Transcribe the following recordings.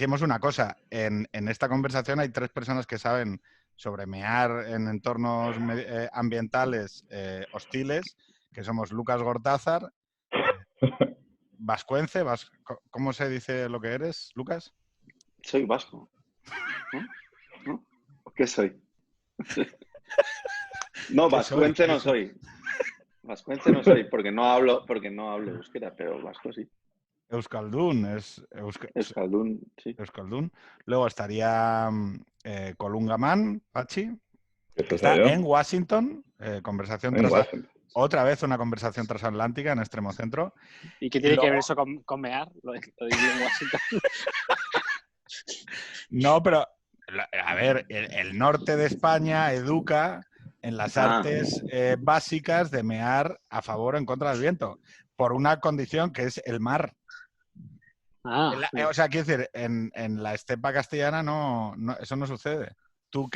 dijimos una cosa, en esta conversación hay 3 personas que saben sobre mear en entornos ambientales hostiles, que somos Lucas Gortázar, vascuence, ¿cómo se dice lo que eres, Lucas? Soy vasco. ¿No? ¿O qué soy? No, vascuence no soy. Vascuence no soy, porque no hablo euskera, pero vasco sí. Euskaldun, Euskaldun, sí. Euskaldun. Luego estaría Colungaman, Pachi, que Eso está soy yo. en Washington, conversación En Washington. otra vez una conversación transatlántica en Extremo Centro. ¿Y qué tiene que ver eso con mear? Lo digo en Washington. No, pero, a ver, el norte de España educa en las artes básicas de mear a favor o en contra del viento, por una condición que es el mar. O sea, quiero decir, en la estepa castellana no, eso no sucede. Tú,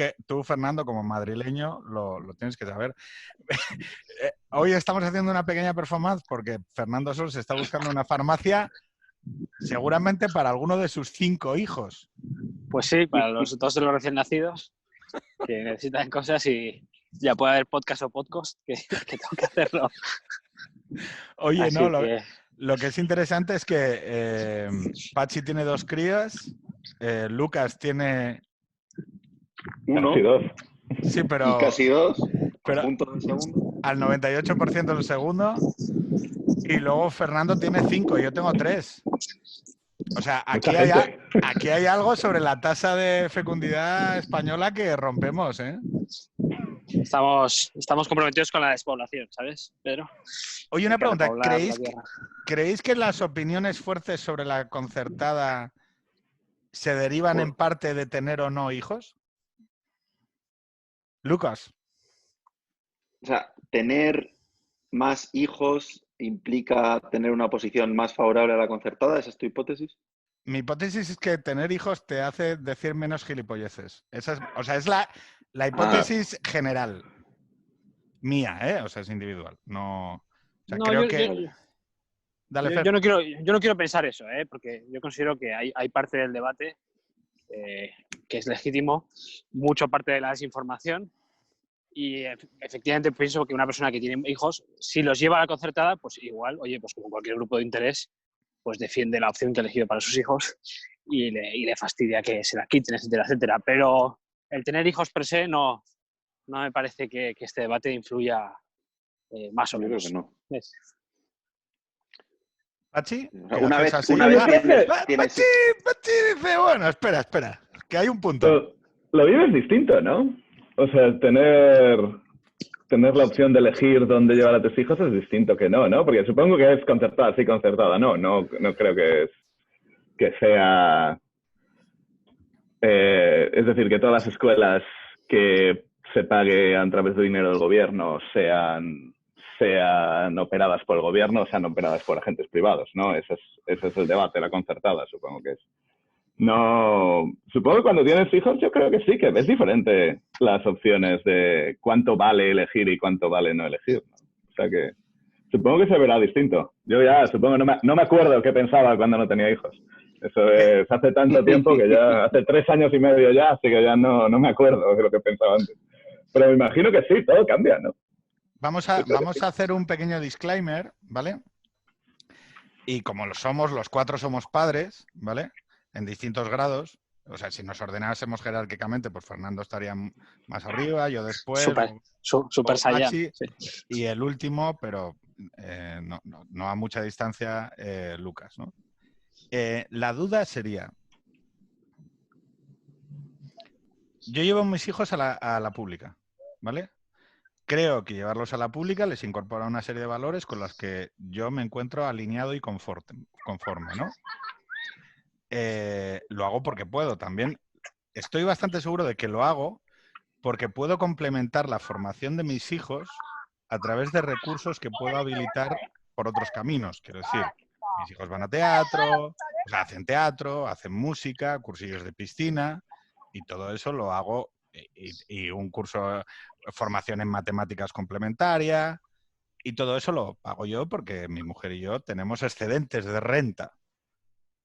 Fernando, como madrileño, lo tienes que saber. Hoy estamos haciendo una pequeña performance porque Fernando Sol se está buscando una farmacia seguramente para alguno de sus 5 hijos. Pues sí, para los 2 de los recién nacidos que necesitan cosas y ya puede haber podcast o podcast que tengo que hacerlo. Oye, así no, que... lo que es interesante es que Pachi tiene 2 crías, Lucas tiene... Casi 2. Sí, pero... Y casi 2, pero punto del segundo. Al 98% del segundo. Y luego Fernando tiene 5 y yo tengo 3. O sea, aquí hay algo sobre la tasa de fecundidad española que rompemos, ¿eh? Estamos comprometidos con la despoblación, ¿sabes, Pedro? Oye, una pregunta. ¿Creéis que las opiniones fuertes sobre la concertada se derivan en parte de tener o no hijos? Lucas. O sea, tener más hijos implica tener una posición más favorable a la concertada, ¿esa es tu hipótesis? Mi hipótesis es que tener hijos te hace decir menos gilipolleces. Es la hipótesis general. Mía, ¿eh? O sea, es individual. No. O sea, creo que. Dale, Fer. Yo no quiero pensar eso, ¿eh? Porque yo considero que hay parte del debate que es legítimo, mucho parte de la desinformación. Y efectivamente pienso que una persona que tiene hijos, si los lleva a la concertada, pues igual, oye, pues como cualquier grupo de interés, pues defiende la opción que ha elegido para sus hijos y le fastidia que se la quiten, etcétera, etcétera. Pero el tener hijos per se no me parece que este debate influya más o menos. Yo creo que no. ¿Pachi? O sea, una vez tienes... Pachi dice, bueno, espera, que hay un punto. Lo vives distinto, ¿no? O sea, tener la opción de elegir dónde llevar a tus hijos es distinto que no, ¿no? Porque supongo que es concertada, sí, concertada. No creo que sea... es decir, que todas las escuelas que se pague a través de dinero del gobierno sean operadas por el gobierno o sean operadas por agentes privados, ¿no? Ese es el debate, la concertada, supongo que es. No, supongo que cuando tienes hijos yo creo que sí, que ves diferente las opciones de cuánto vale elegir y cuánto vale no elegir, ¿no? O sea que supongo que se verá distinto. Yo ya supongo, no me acuerdo qué pensaba cuando no tenía hijos. Eso es hace tanto tiempo que ya, hace 3 años y medio ya, así que ya no me acuerdo de lo que pensaba antes. Pero me imagino que sí, todo cambia, ¿no? Vamos a hacer un pequeño disclaimer, ¿vale? Y como los 4 somos padres, ¿vale? En distintos grados. O sea, si nos ordenásemos jerárquicamente, pues Fernando estaría más arriba, yo después. Super Saiyan. Sí. Y el último, pero no a mucha distancia, Lucas, ¿no? La duda sería... Yo llevo a mis hijos a la pública, ¿vale? Creo que llevarlos a la pública les incorpora una serie de valores con los que yo me encuentro alineado y conforme, ¿no? Lo hago porque puedo. También estoy bastante seguro de que lo hago porque puedo complementar la formación de mis hijos a través de recursos que puedo habilitar por otros caminos. Quiero decir, mis hijos van a teatro, o sea, hacen teatro, hacen música, cursillos de piscina y todo eso lo hago y un curso, formación en matemáticas complementaria y todo eso lo pago yo porque mi mujer y yo tenemos excedentes de renta.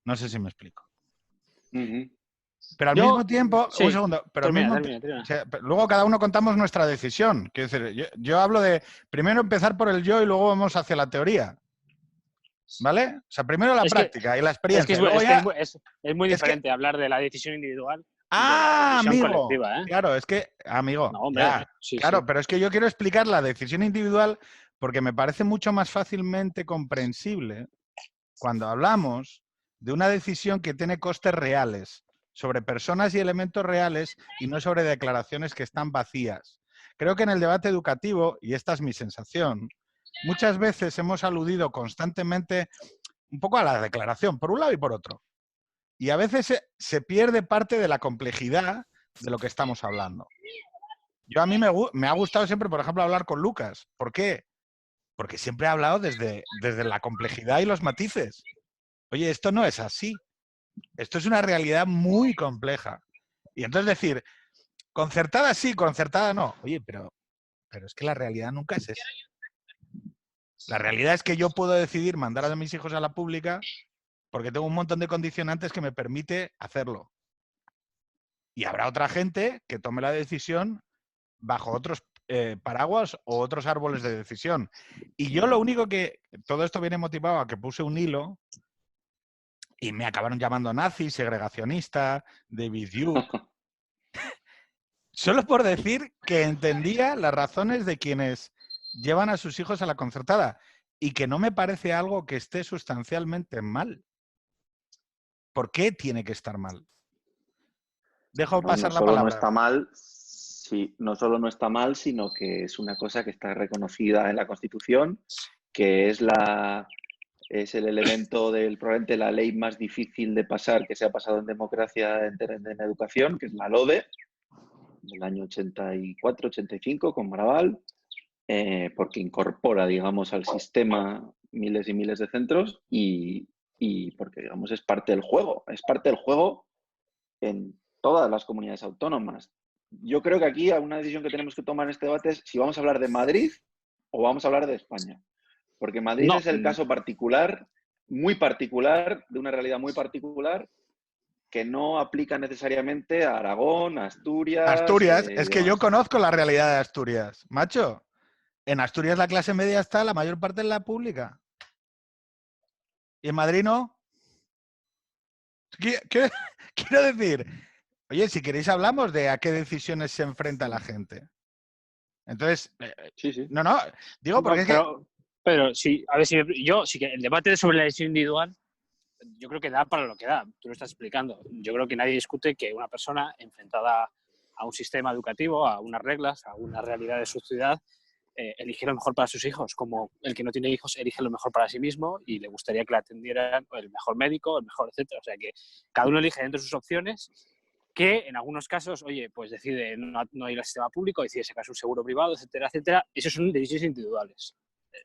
No sé si me explico. Ujú. Pero al Yo- mismo tiempo, sí, un segundo, pero al mismo termina. o sea, luego cada uno contamos nuestra decisión. Quiero decir, yo hablo de primero empezar por el yo y luego vamos hacia la teoría. ¿Vale? O sea, primero la Es que- práctica y la Es que, experiencia. es, y luego es que ya. es muy Es que. diferente hablar de la decisión individual y de la ¡Ah, decisión amigo! colectiva, ¿eh? Claro, es que, amigo, No, hombre, ya. sí. Claro, pero es que yo quiero explicar la decisión individual porque me parece mucho más fácilmente comprensible cuando hablamos de una decisión que tiene costes reales sobre personas y elementos reales y no sobre declaraciones que están vacías. Creo que en el debate educativo, y esta es mi sensación, muchas veces hemos aludido constantemente un poco a la declaración, por un lado y por otro. Y a veces se pierde parte de la complejidad de lo que estamos hablando. A mí me ha gustado siempre, por ejemplo, hablar con Lucas. ¿Por qué? Porque siempre ha hablado desde la complejidad y los matices. Oye, esto no es así. Esto es una realidad muy compleja. Y entonces decir, concertada sí, concertada no. Oye, pero es que la realidad nunca es esa. La realidad es que yo puedo decidir mandar a mis hijos a la pública porque tengo un montón de condicionantes que me permite hacerlo. Y habrá otra gente que tome la decisión bajo otros paraguas o otros árboles de decisión. Y yo lo único que... Todo esto viene motivado a que puse un hilo y me acabaron llamando nazi, segregacionista, David Duke. Solo por decir que entendía las razones de quienes llevan a sus hijos a la concertada y que no me parece algo que esté sustancialmente mal. ¿Por qué tiene que estar mal? Dejo No, pasar no la solo no palabra. está mal, sí, no solo no está mal, sino que es una cosa que está reconocida en la Constitución, que es el elemento probablemente la ley más difícil de pasar que se ha pasado en democracia en educación, que es la LODE, del año 84-85 con Maragall, porque incorpora, digamos, al sistema miles y miles de centros y porque, digamos, es parte del juego en todas las comunidades autónomas. Yo creo que aquí una decisión que tenemos que tomar en este debate es si vamos a hablar de Madrid o vamos a hablar de España. Porque Madrid No, es el caso particular, muy particular, de una realidad muy particular, que no aplica necesariamente a Aragón, a Asturias Asturias, y es que yo demás. conozco la realidad de Asturias. Macho, en Asturias la clase media está la mayor parte en la pública. ¿Y en Madrid no? Quiero decir, oye, si queréis hablamos de a qué decisiones se enfrenta la gente. Entonces, Sí, sí. no, digo porque no, es que... pero sí, a ver si yo sí que el debate sobre la decisión individual, yo creo que da para lo que da. Tú lo estás explicando. Yo creo que nadie discute que una persona enfrentada a un sistema educativo, a unas reglas, a una realidad de su ciudad, elige lo mejor para sus hijos, como el que no tiene hijos elige lo mejor para sí mismo y le gustaría que le atendieran el mejor médico, el mejor, etcétera. O sea que cada uno elige dentro de sus opciones, que en algunos casos, oye, pues decide no ir al sistema público, decide sacar un seguro privado, etcétera, etcétera. Esas son decisiones individuales.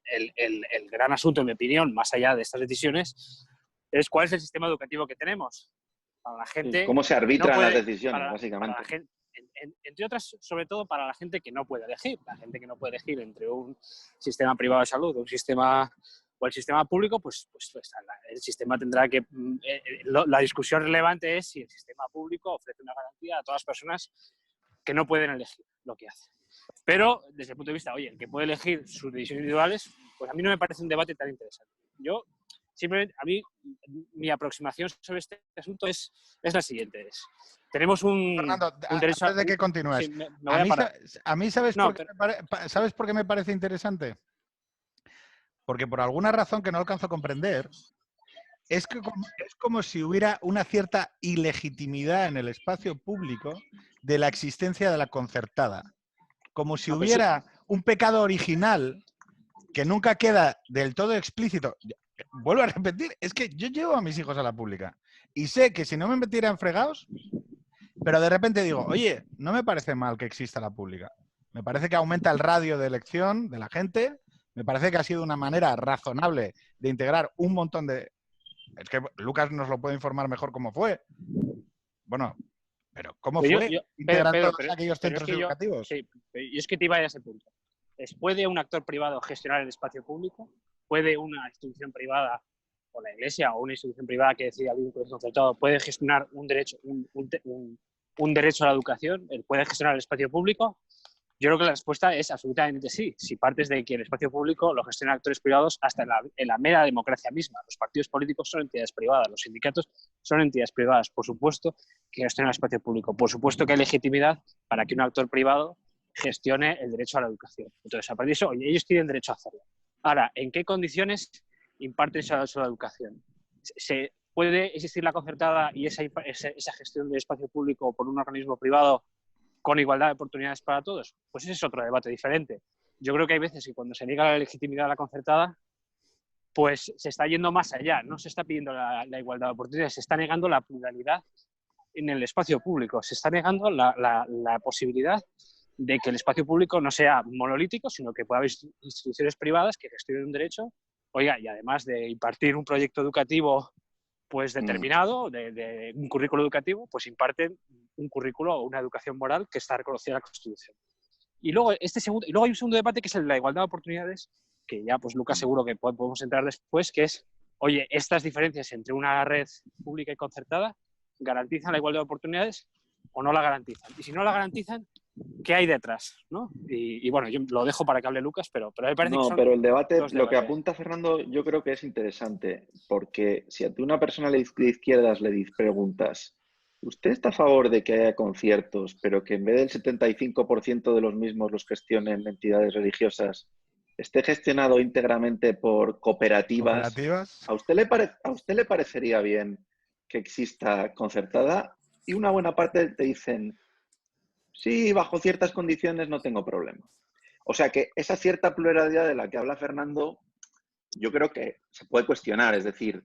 El gran asunto, en mi opinión, más allá de estas decisiones, es cuál es el sistema educativo que tenemos para la gente ¿Cómo se que no arbitran las puede, decisiones, para básicamente? la gente, entre otras, sobre todo para la gente que no puede elegir. La gente que no puede elegir entre un sistema privado de salud o el sistema público, pues el sistema tendrá que... la discusión relevante es si el sistema público ofrece una garantía a todas las personas que no pueden elegir lo que hace. Pero, desde el punto de vista, oye, el que puede elegir sus decisiones individuales, pues a mí no me parece un debate tan interesante. Yo, simplemente, a mí, mi aproximación sobre este asunto es la siguiente. Tenemos un Fernando, derecho antes de que continúes, sí, me voy a parar. a mí ¿sabes, No, ¿sabes por qué me parece interesante? Porque por alguna razón que no alcanzo a comprender, es como si hubiera una cierta ilegitimidad en el espacio público de la existencia de la concertada. Como si hubiera un pecado original que nunca queda del todo explícito. Vuelvo a repetir, es que yo llevo a mis hijos a la pública y sé que si no me metieran fregados, pero de repente digo, oye, no me parece mal que exista la pública. Me parece que aumenta el radio de elección de la gente. Me parece que ha sido una manera razonable de integrar un montón de... Es que Lucas nos lo puede informar mejor cómo fue. Bueno, pero ¿cómo fue integrar todos aquellos centros educativos? Sí, yo es que te iba a ese punto. ¿Puede un actor privado gestionar el espacio público? ¿Puede una institución privada o la Iglesia o una institución privada que decide abrir un colegio concertado puede gestionar un derecho a la educación, puede gestionar el espacio público. Yo creo que la respuesta es absolutamente sí. Si partes de que el espacio público lo gestionan actores privados hasta en la mera democracia misma. Los partidos políticos son entidades privadas, los sindicatos son entidades privadas. Por supuesto que gestionan el espacio público. Por supuesto que hay legitimidad para que un actor privado gestione el derecho a la educación. Entonces, a partir de eso, ellos tienen derecho a hacerlo. Ahora, ¿en qué condiciones imparten esa educación? ¿Se puede existir la concertada y esa gestión del espacio público por un organismo privado con igualdad de oportunidades para todos? Pues ese es otro debate diferente. Yo creo que hay veces que cuando se niega la legitimidad a la concertada, pues se está yendo más allá. No se está pidiendo la igualdad de oportunidades, se está negando la pluralidad en el espacio público. Se está negando la posibilidad de que el espacio público no sea monolítico, sino que pueda haber instituciones privadas que gestionen un derecho. Oiga, y además de impartir un proyecto educativo pues determinado, de un currículo educativo, pues imparten un currículo o una educación moral que está reconocida en la Constitución. Y luego, luego hay un segundo debate que es el de la igualdad de oportunidades, que ya pues Lucas seguro que podemos entrar después, que es, oye, estas diferencias entre una red pública y concertada ¿garantizan la igualdad de oportunidades o no la garantizan? Y si no la garantizan, ¿qué hay detrás? ¿No? Y bueno, yo lo dejo para que hable Lucas, pero me parece que son pero el debate, dos lo que debates. apunta Fernando, yo creo que es interesante, porque si a ti una persona de izquierdas le preguntas, ¿usted está a favor de que haya conciertos, pero que en vez del 75% de los mismos los gestionen entidades religiosas, esté gestionado íntegramente por cooperativas? ¿A usted le parecería bien que exista concertada? Y una buena parte te dicen, sí, bajo ciertas condiciones no tengo problema. O sea que esa cierta pluralidad de la que habla Fernando, yo creo que se puede cuestionar. Es decir,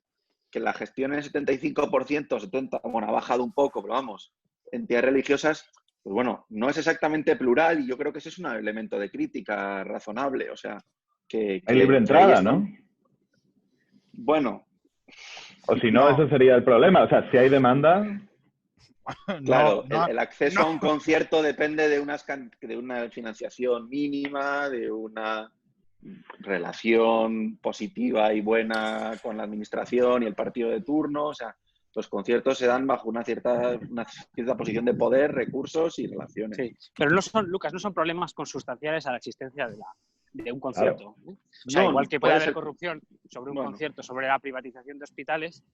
que la gestión en el 75%, 70%, bueno, ha bajado un poco, pero vamos, entidades religiosas, pues bueno, no es exactamente plural y yo creo que ese es un elemento de crítica razonable. O sea, que hay libre entrada, están... ¿no? Bueno. O si no, eso sería el problema. O sea, si hay demanda... Claro, el acceso a un concierto depende de una financiación mínima, de una relación positiva y buena con la administración y el partido de turno. O sea, los conciertos se dan bajo una cierta posición de poder, recursos y relaciones. Sí, pero no son, Lucas, no son problemas consustanciales a la existencia de un concierto. Claro. O sea, igual que puede haber ser corrupción sobre un concierto, sobre la privatización de hospitales,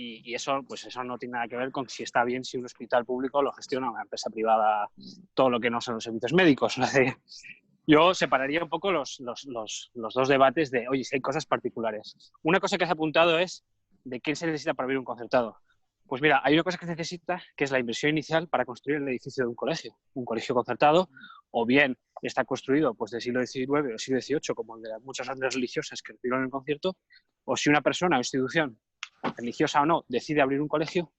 y eso, pues eso no tiene nada que ver con si está bien si un hospital público lo gestiona una empresa privada, todo lo que no son los servicios médicos. Yo separaría un poco los dos debates de, oye, si hay cosas particulares. Una cosa que has apuntado es de qué se necesita para abrir un concertado. Pues mira, hay una cosa que se necesita, que es la inversión inicial para construir el edificio de un colegio concertado, o bien está construido pues del siglo XIX o siglo XVIII, como el de muchas órdenes religiosas que recibieron el concierto, o si una persona o institución, religiosa o no, decide abrir un colegio,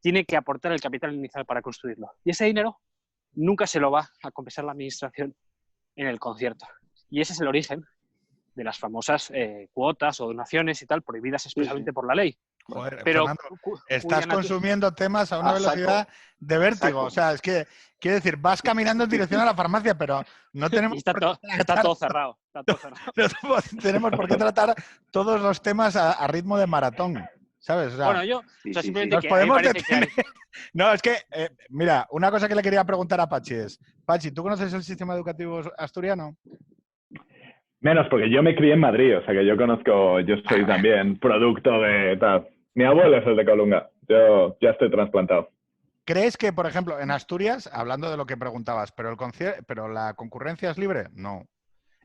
tiene que aportar el capital inicial para construirlo. Y ese dinero nunca se lo va a compensar la administración en el concierto. Y ese es el origen de las famosas cuotas o donaciones y tal, prohibidas expresamente por la ley. Joder, pero Fernando, estás consumiendo temas a una velocidad de vértigo. O sea, es que, quiero decir, vas caminando en dirección a la farmacia, pero no tenemos está todo cerrado. Está todo cerrado. No tenemos por qué tratar todos los temas a ritmo de maratón, ¿sabes? O sea, bueno, yo simplemente nos que podemos detener. Que hay... No, es que, mira, una cosa que le quería preguntar a Pachi es, Pachi, ¿tú conoces el sistema educativo asturiano? Menos, porque yo me crié en Madrid, o sea que yo soy también producto de tal. Mi abuelo es el de Colunga, yo ya estoy trasplantado. ¿Crees que, por ejemplo, en Asturias, hablando de lo que preguntabas, pero la concurrencia es libre? No.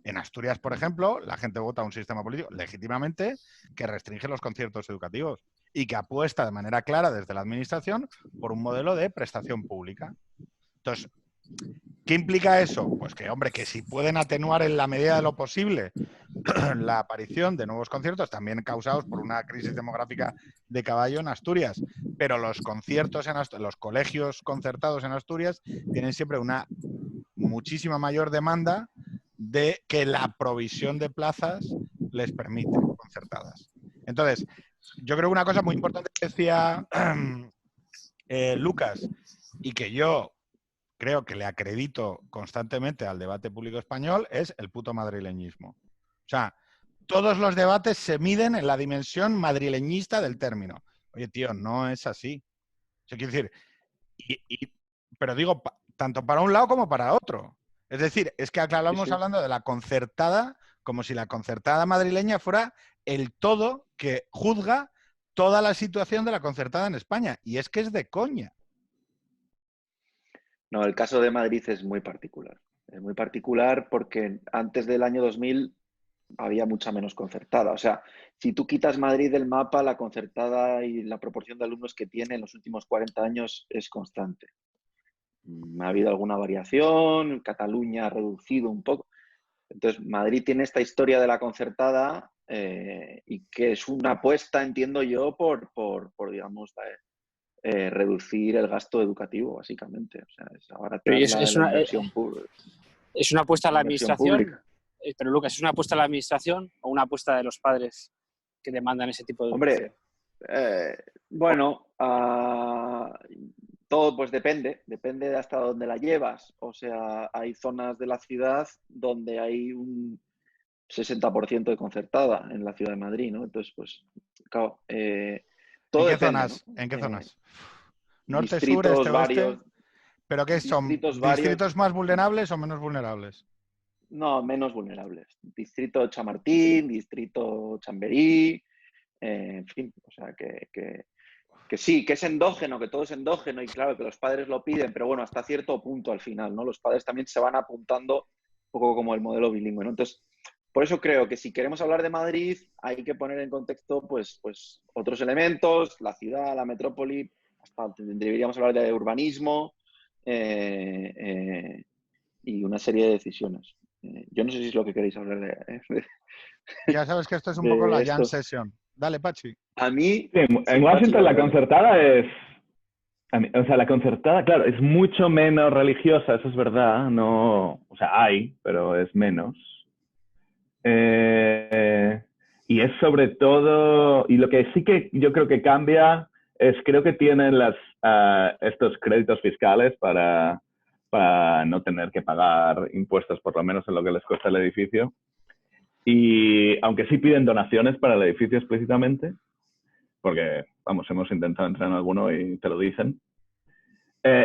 En Asturias, por ejemplo, la gente vota un sistema político legítimamente que restringe los conciertos educativos y que apuesta de manera clara desde la administración por un modelo de prestación pública. Entonces, ¿qué implica eso? Pues que, hombre, que si pueden atenuar en la medida de lo posible la aparición de nuevos conciertos, también causados por una crisis demográfica de caballo en Asturias, pero los conciertos los colegios concertados en Asturias tienen siempre una muchísima mayor demanda de que la provisión de plazas les permite concertadas. Entonces, yo creo que una cosa muy importante que decía Lucas, y que yo creo que le acredito constantemente al debate público español, es el puto madrileñismo. O sea, todos los debates se miden en la dimensión madrileñista del término. Oye, tío, no es así. O sea, quiero decir, pero digo, tanto para un lado como para otro. Es decir, es que aclaramos hablando de la concertada como si la concertada madrileña fuera el todo que juzga toda la situación de la concertada en España. Y es que es de coña. No, el caso de Madrid es muy particular. Es muy particular porque antes del año 2000 había mucha menos concertada. O sea, si tú quitas Madrid del mapa, la concertada y la proporción de alumnos que tiene en los últimos 40 años es constante. Ha habido alguna variación, Cataluña ha reducido un poco. Entonces, Madrid tiene esta historia de la concertada y que es una apuesta, entiendo yo, por digamos, reducir el gasto educativo, básicamente. O sea, ahora te habla de la inversión pública. ¿Es una apuesta a la administración? Pero, Lucas, ¿es una apuesta a la administración o una apuesta de los padres que demandan ese tipo de educación? Hombre, bueno, todo pues depende de hasta dónde la llevas. O sea, hay zonas de la ciudad donde hay un 60% de concertada en la ciudad de Madrid, ¿no? Entonces, pues, claro, todo ¿En qué depende, zonas? ¿no? ¿En qué zonas? ¿Norte, sur, Distritos este, varios. oeste? ¿Pero qué son? ¿Distritos más vulnerables o menos vulnerables? No, menos vulnerables. Distrito Chamartín, distrito Chamberí, en fin, o sea, que sí, que es endógeno, que todo es endógeno y claro, que los padres lo piden, pero bueno, hasta cierto punto al final, ¿no? Los padres también se van apuntando un poco como el modelo bilingüe, ¿no? Entonces, por eso creo que si queremos hablar de Madrid, hay que poner en contexto, pues otros elementos, la ciudad, la metrópoli, hasta deberíamos hablar de urbanismo y una serie de decisiones. Yo no sé si es lo que queréis hablar de Ya sabes que esto es un poco la jam esto. session. Dale, Pachi. A mí... Sí, en Washington la concertada es... O sea, la concertada, claro, es mucho menos religiosa, eso es verdad. No, o sea, hay, pero es menos. Y es sobre todo... Y lo que sí que yo creo que cambia es, creo que tienen estos créditos fiscales para no tener que pagar impuestos, por lo menos en lo que les cuesta el edificio. Y aunque sí piden donaciones para el edificio explícitamente, porque, vamos, hemos intentado entrar en alguno y te lo dicen.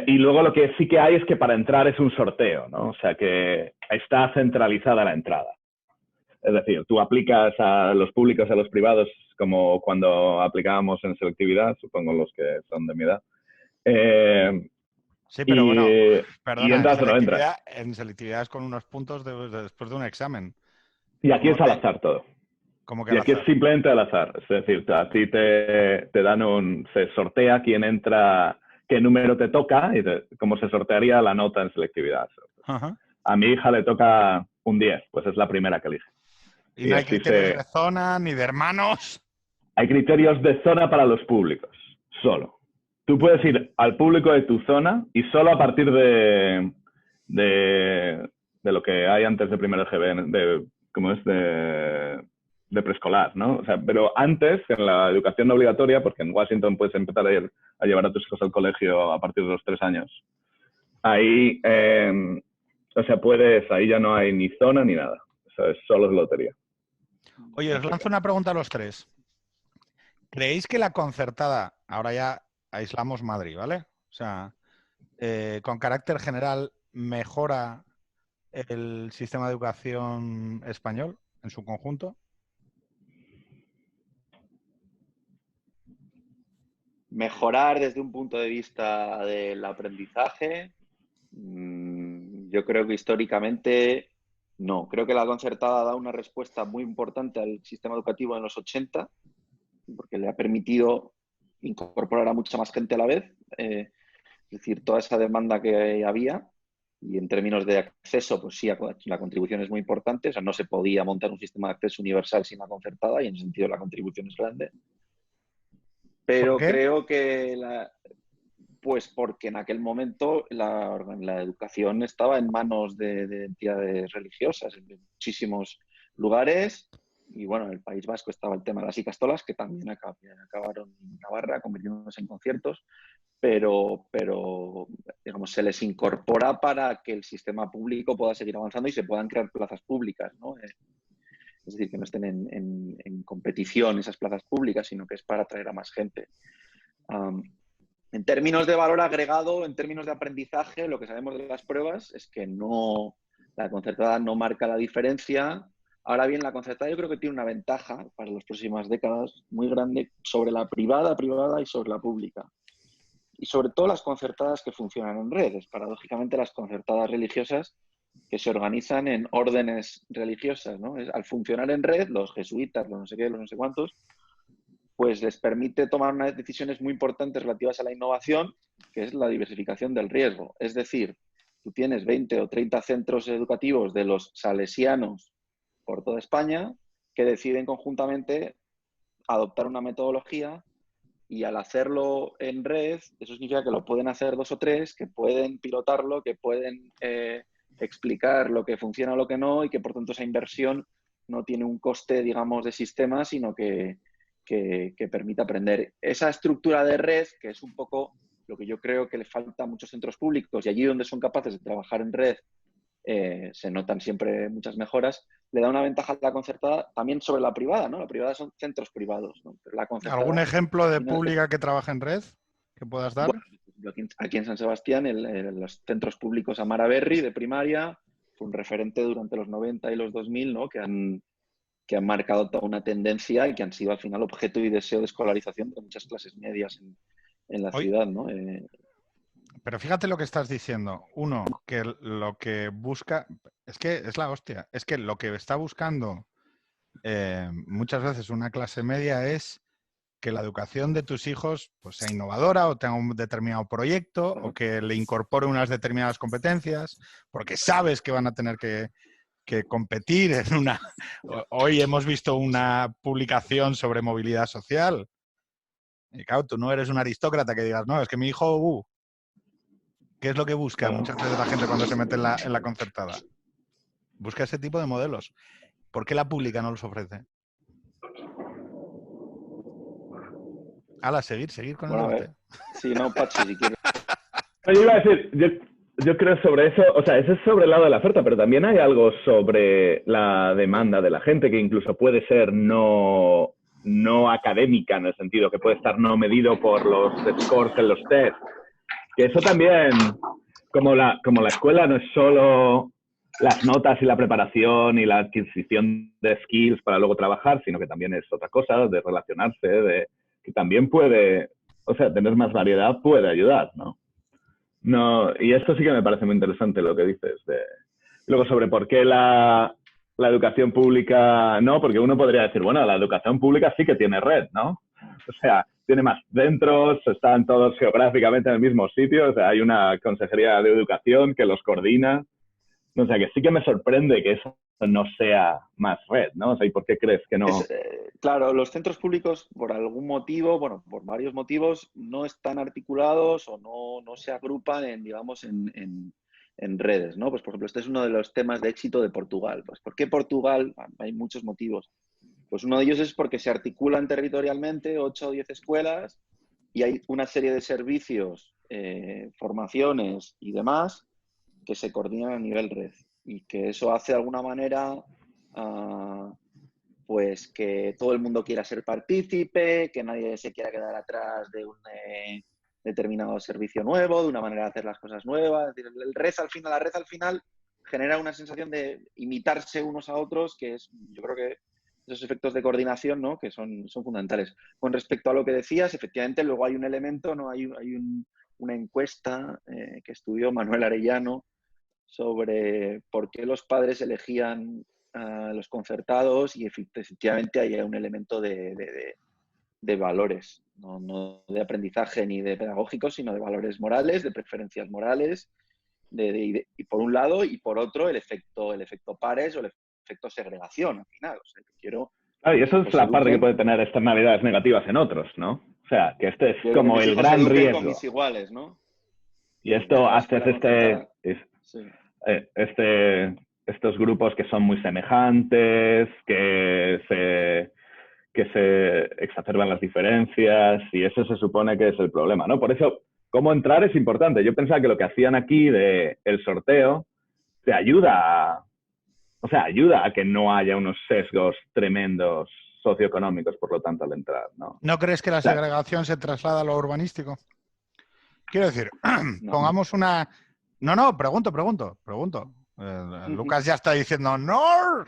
Y luego lo que sí que hay es que para entrar es un sorteo, ¿no? O sea que está centralizada la entrada. Es decir, tú aplicas a los públicos, a los privados, como cuando aplicábamos en selectividad, supongo los que son de mi edad. Sí, pero bueno, perdona, entras o no entras. En selectividad es con unos puntos después de un examen. Y aquí es al azar todo. ¿Cómo que Y al aquí azar? es simplemente al azar. Es decir, a ti te dan se sortea quién entra, qué número te toca y cómo se sortearía la nota en selectividad. Ajá. A mi hija le toca un 10, pues es la primera que elige. Y no hay criterios de zona ni de hermanos. Hay criterios de zona para los públicos, solo. Tú puedes ir al público de tu zona y solo a partir de lo que hay antes de primero GB, de preescolar, ¿no? O sea, pero antes, en la educación no obligatoria, porque en Washington puedes empezar a llevar a tus hijos al colegio a partir de los 3 años. Ahí, o sea, ahí ya no hay ni zona ni nada. O sea, solo es lotería. Oye, os lanzo una pregunta a los tres. ¿Creéis que la concertada, ahora ya aislamos Madrid, ¿vale? O sea, con carácter general, mejora el sistema de educación español en su conjunto? Mejorar desde un punto de vista del aprendizaje, yo creo que históricamente no. Creo que la concertada da una respuesta muy importante al sistema educativo en los 80, porque le ha permitido incorporar a mucha más gente a la vez. Es decir, toda esa demanda que había. Y en términos de acceso, pues sí, la contribución es muy importante. O sea, no se podía montar un sistema de acceso universal sin la concertada y en ese sentido la contribución es grande. Pero creo que pues porque en aquel momento la educación estaba en manos de entidades religiosas en muchísimos lugares. Y bueno, en el País Vasco estaba el tema de las icastolas, que también acabaron en Navarra convirtiéndose en conciertos. Pero digamos, se les incorpora para que el sistema público pueda seguir avanzando y se puedan crear plazas públicas, ¿no? es decir, que no estén en competición esas plazas públicas, sino que es para atraer a más gente. En términos de valor agregado, en términos de aprendizaje, lo que sabemos de las pruebas es que la concertada no marca la diferencia. Ahora bien, la concertada yo creo que tiene una ventaja para las próximas décadas muy grande sobre la privada y sobre la pública. Y sobre todo las concertadas que funcionan en redes. Paradójicamente, las concertadas religiosas que se organizan en órdenes religiosas, ¿no? Al funcionar en red, los jesuitas, los no sé qué, los no sé cuántos, pues les permite tomar unas decisiones muy importantes relativas a la innovación, que es la diversificación del riesgo. Es decir, tú tienes 20 o 30 centros educativos de los salesianos por toda España que deciden conjuntamente adoptar una metodología y al hacerlo en red, eso significa que lo pueden hacer 2 o 3, que pueden pilotarlo, que pueden explicar lo que funciona o lo que no y que por tanto esa inversión no tiene un coste, digamos, de sistema, sino que permite aprender. Esa estructura de red, que es un poco lo que yo creo que le falta a muchos centros públicos y allí donde son capaces de trabajar en red se notan siempre muchas mejoras, le da una ventaja a la concertada también sobre la privada, ¿no? La privada son centros privados, ¿no? Pero la concertada, ¿algún ejemplo de pública que trabaja en red que puedas dar? Bueno, aquí en San Sebastián, los centros públicos Amara Berri de primaria fue un referente durante los 90 y los 2000, ¿no? que han marcado toda una tendencia y que han sido al final objeto y deseo de escolarización de muchas clases medias en la ciudad, ¿no? Pero fíjate lo que estás diciendo. Uno, que lo que busca, es que es la hostia, es que lo que está buscando muchas veces una clase media es que la educación de tus hijos pues, sea innovadora o tenga un determinado proyecto o que le incorpore unas determinadas competencias, porque sabes que van a tener que competir en una... Hoy hemos visto una publicación sobre movilidad social. Y claro, tú no eres un aristócrata que digas, no, es que mi hijo... ¿Qué es lo que busca muchas veces la gente cuando se mete en la concertada? Busca ese tipo de modelos. ¿Por qué la pública no los ofrece? Ala, seguir con el debate. Sí, no, Pachi, si quieres. Yo iba a decir, yo creo sobre eso, o sea, eso es sobre el lado de la oferta, pero también hay algo sobre la demanda de la gente que incluso puede ser no académica, en el sentido que puede estar no medido por los scores en los test. Que eso también, como la escuela no es solo las notas y la preparación y la adquisición de skills para luego trabajar, sino que también es otra cosa, de relacionarse, que también puede, o sea, tener más variedad puede ayudar, ¿no? Y esto sí que me parece muy interesante lo que dices. Luego sobre por qué la educación pública no, porque uno podría decir, bueno, la educación pública sí que tiene red, ¿no? O sea, tiene más centros, están todos geográficamente en el mismo sitio, o sea, hay una consejería de educación que los coordina. O sea, que sí que me sorprende que eso no sea más red, ¿no? O sea, ¿y por qué crees que no? Claro, los centros públicos, por algún motivo, bueno, por varios motivos, no están articulados o no se agrupan en redes, ¿no? Pues, por ejemplo, este es uno de los temas de éxito de Portugal. Pues, ¿por qué Portugal? Hay muchos motivos. Pues uno de ellos es porque se articulan territorialmente 8 o 10 escuelas y hay una serie de servicios, formaciones y demás que se coordinan a nivel red y que eso hace de alguna manera pues que todo el mundo quiera ser partícipe, que nadie se quiera quedar atrás de un determinado servicio nuevo, de una manera de hacer las cosas nuevas. Es decir, la red al final genera una sensación de imitarse unos a otros, que es, yo creo que esos efectos de coordinación, ¿no? Que son fundamentales. Con respecto a lo que decías, efectivamente luego hay un elemento, ¿no? Hay una encuesta que estudió Manuel Arellano sobre por qué los padres elegían a los concertados y efectivamente hay un elemento de valores, no de aprendizaje ni de pedagógicos, sino de valores morales, de preferencias morales, y por un lado, y por otro el efecto pares o el efecto segregación al final. O sea, y eso es la parte que puede tener externalidades negativas en otros, ¿no? O sea, que este es como el gran riesgo. Con mis iguales, ¿no? Y esto haces estos grupos que son muy semejantes, que se exacerban las diferencias, y eso se supone que es el problema, ¿no? Por eso, cómo entrar es importante. Yo pensaba que lo que hacían aquí del sorteo te ayuda O sea, ayuda a que no haya unos sesgos tremendos socioeconómicos, por lo tanto, al entrar, ¿no? ¿No crees que la Claro. segregación se traslada a lo urbanístico? Quiero decir, No. pongamos una... No, pregunto. Lucas ya está diciendo ¡no!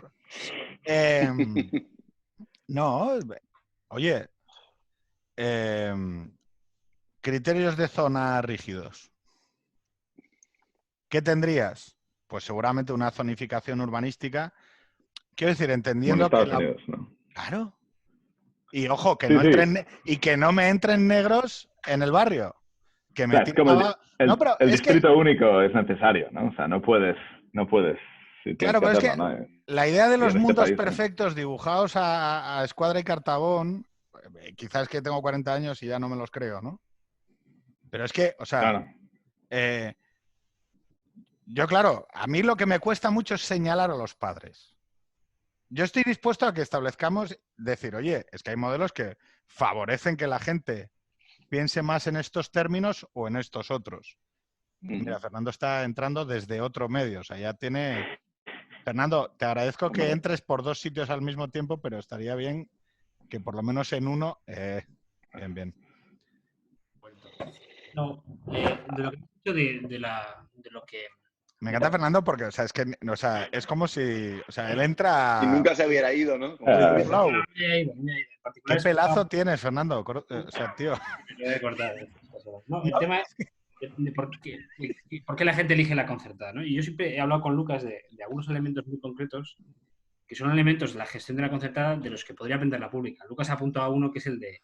No, oye, criterios de zona rígidos. ¿Qué tendrías? Pues seguramente una zonificación urbanística. Quiero decir, Como en entendiendo que Estados Unidos, ¿no? Claro. Y ojo, que Sí, no sí. entren y que no me entren negros en el barrio. Que me O sea, es como tiren No, pero el es que... distrito único es necesario, ¿no? O sea, no puedes, si tienes Claro, que pero es hacerlo, que ¿no? la idea de Y los en este mundos país, ¿no? perfectos dibujados a escuadra y cartabón, quizás que tengo 40 años y ya no me los creo, ¿no? Pero es que, o sea, Claro. yo claro, a mí lo que me cuesta mucho es señalar a los padres. Yo estoy dispuesto a que establezcamos, decir, oye, es que hay modelos que favorecen que la gente piense más en estos términos o en estos otros. Mira, Fernando está entrando desde otro medio, o sea, ya tiene... Fernando, te agradezco que entres por 2 sitios al mismo tiempo, pero estaría bien que por lo menos en uno... Bien. No, de lo que he dicho de lo que... Me encanta Fernando porque, o sea, es que, o sea, es como si, o sea, él entra... Y nunca se hubiera ido, ¿no? Como Ah, si Flow. Me he ido. En particular ¿Qué he escuchado- pelazo tienes, Fernando? O sea, tío. Lo voy a cortar estas horas. No, el tema es de por qué la gente elige la concertada, ¿no? Y yo siempre he hablado con Lucas de algunos elementos muy concretos que son elementos de la gestión de la concertada de los que podría aprender la pública. Lucas ha apuntado a uno que es el de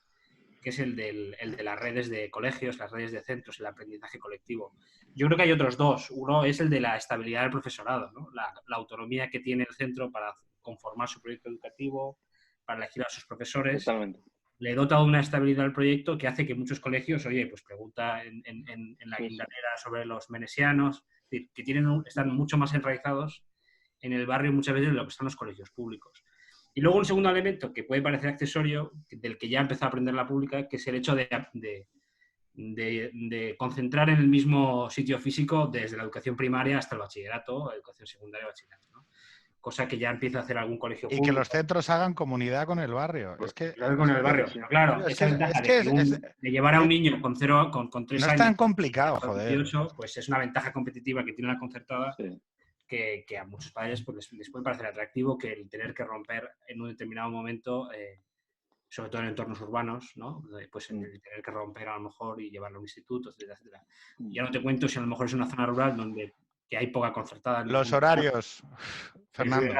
las redes de colegios, las redes de centros, el aprendizaje colectivo. Yo creo que hay otros dos. Uno es el de la estabilidad del profesorado, ¿no? La autonomía que tiene el centro para conformar su proyecto educativo, para elegir a sus profesores. Totalmente. Le dota una estabilidad al proyecto que hace que muchos colegios, oye, pues pregunta en la guindanera sobre los menesianos, que están mucho más enraizados en el barrio muchas veces de lo que están los colegios públicos. Y luego un segundo elemento que puede parecer accesorio, del que ya empezó a aprender la pública, que es el hecho de concentrar en el mismo sitio físico desde la educación primaria hasta el bachillerato, la educación secundaria y bachillerato, ¿no? Cosa que ya empieza a hacer algún colegio Y público. que los centros hagan comunidad con el barrio. Es que... Con el barrio. Pero claro, esa ventaja de llevar a un niño con 3 años... No es tan complicado, joder. 18, pues es una ventaja competitiva que tiene la concertada. Sí. Que a muchos padres pues, les puede parecer atractivo que el tener que romper en un determinado momento, sobre todo en entornos urbanos, ¿no? Pues el tener que romper a lo mejor y llevarlo a un instituto, etcétera, etcétera. Ya no te cuento si a lo mejor es una zona rural donde que hay poca concertada. Los horarios, Fernando.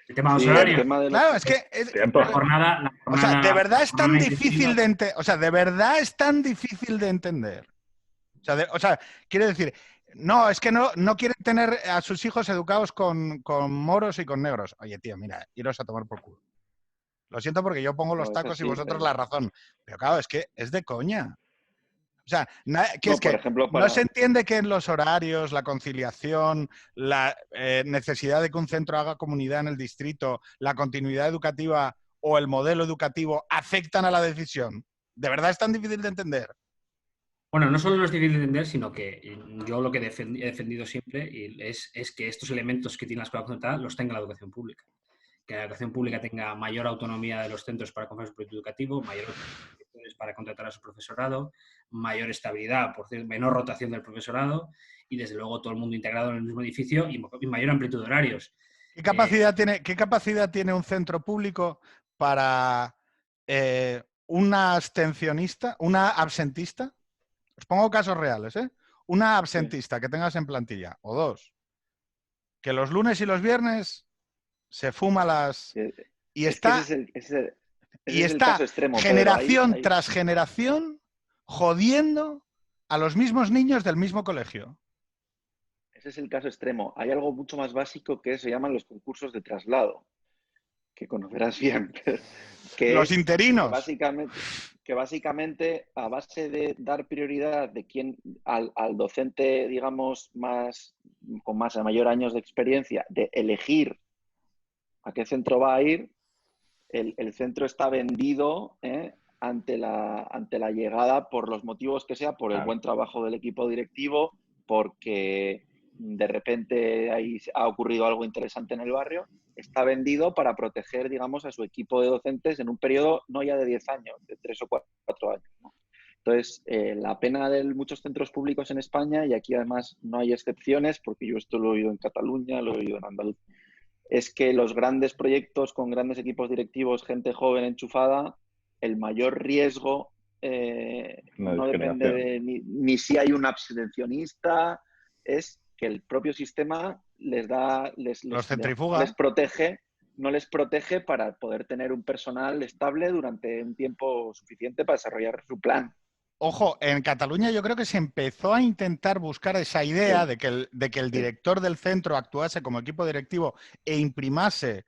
El tema de los horarios. El tema de los... Claro, es que... La jornada, o sea, de verdad es tan intensiva. difícil de entender. O sea, de verdad es tan difícil de entender. O sea, quiere decir... No, es que no quieren tener a sus hijos educados con moros y con negros. Oye, tío, mira, iros a tomar por culo. Lo siento porque yo pongo los tacos y vosotros la razón. Pero claro, es que es de coña. O sea, no se entiende que en los horarios, la conciliación, la necesidad de que un centro haga comunidad en el distrito, la continuidad educativa o el modelo educativo afectan a la decisión. ¿De verdad es tan difícil de entender? Bueno, no solo no es difícil de entender, sino que yo lo que he defendido siempre es que estos elementos que tiene la escuela concertada los tenga la educación pública. Que la educación pública tenga mayor autonomía de los centros para confeccionar su proyecto educativo, mayor autonomía para contratar a su profesorado, mayor estabilidad, menor rotación del profesorado y, desde luego, todo el mundo integrado en el mismo edificio y mayor amplitud de horarios. ¿Qué capacidad tiene un centro público para una abstencionista, una absentista? Os pongo casos reales, ¿eh? Una absentista que tengas en plantilla, o dos, que los lunes y los viernes se fuma las... Y está generación tras generación jodiendo a los mismos niños del mismo colegio. Ese es el caso extremo. Hay algo mucho más básico que se llaman los concursos de traslado, que conocerás bien. Que los interinos. Que básicamente, a base de dar prioridad al docente, digamos, con mayor años de experiencia, de elegir a qué centro va a ir, el centro está vendido ante la llegada, por los motivos que sea, por el buen trabajo del equipo directivo, porque de repente ahí ha ocurrido algo interesante en el barrio, está vendido para proteger, digamos, a su equipo de docentes en un periodo no ya de 10 años, de 3 o 4 años, ¿no? Entonces, la pena de muchos centros públicos en España, y aquí además no hay excepciones, porque yo esto lo he oído en Cataluña, lo he oído en Andalucía, es que los grandes proyectos con grandes equipos directivos, gente joven enchufada, el mayor riesgo no depende de ni si hay un abstencionista, es que el propio sistema Los centrifuga. no les protege para poder tener un personal estable durante un tiempo suficiente para desarrollar su plan. Ojo, en Cataluña yo creo que se empezó a intentar buscar esa idea Sí. de que el director del centro actuase como equipo directivo e imprimase.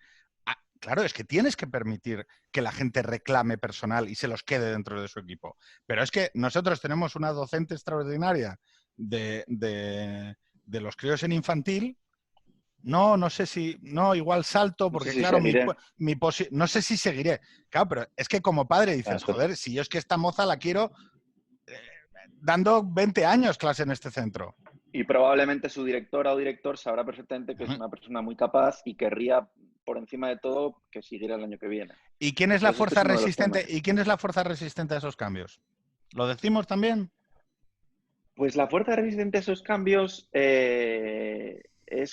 Claro, es que tienes que permitir que la gente reclame personal y se los quede dentro de su equipo. Pero es que nosotros tenemos una docente extraordinaria de los críos en infantil. No sé si... No, igual salto, porque no sé si claro, no sé si seguiré. Claro, pero es que como padre dices, joder, si yo es que esta moza la quiero dando 20 años clase en este centro. Y probablemente su directora o director sabrá perfectamente que es una persona muy capaz y querría, por encima de todo, que siguiera el año que viene. ¿Y quién es la fuerza resistente? ¿Y quién es la fuerza resistente a esos cambios? ¿Lo decimos también? Pues la fuerza resistente a esos cambios es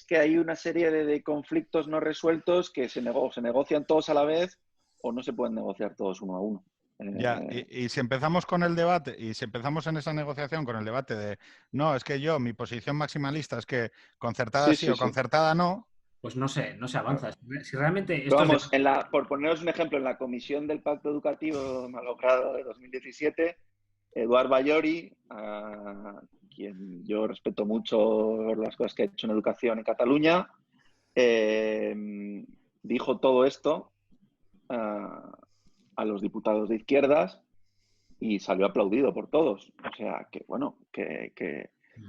que hay una serie de conflictos no resueltos que se negocian todos a la vez o no se pueden negociar todos uno a uno. Ya, y si empezamos con el debate, y si empezamos en esa negociación con el debate de, no, es que mi posición maximalista es que concertada sí o concertada no. Pues no se avanza. Si realmente esto vamos, por poneros un ejemplo, en la comisión del Pacto Educativo malogrado de 2017, Eduard Ballori, a quien yo respeto mucho las cosas que ha hecho en educación en Cataluña, dijo todo esto a los diputados de izquierdas y salió aplaudido por todos. O sea, que bueno, que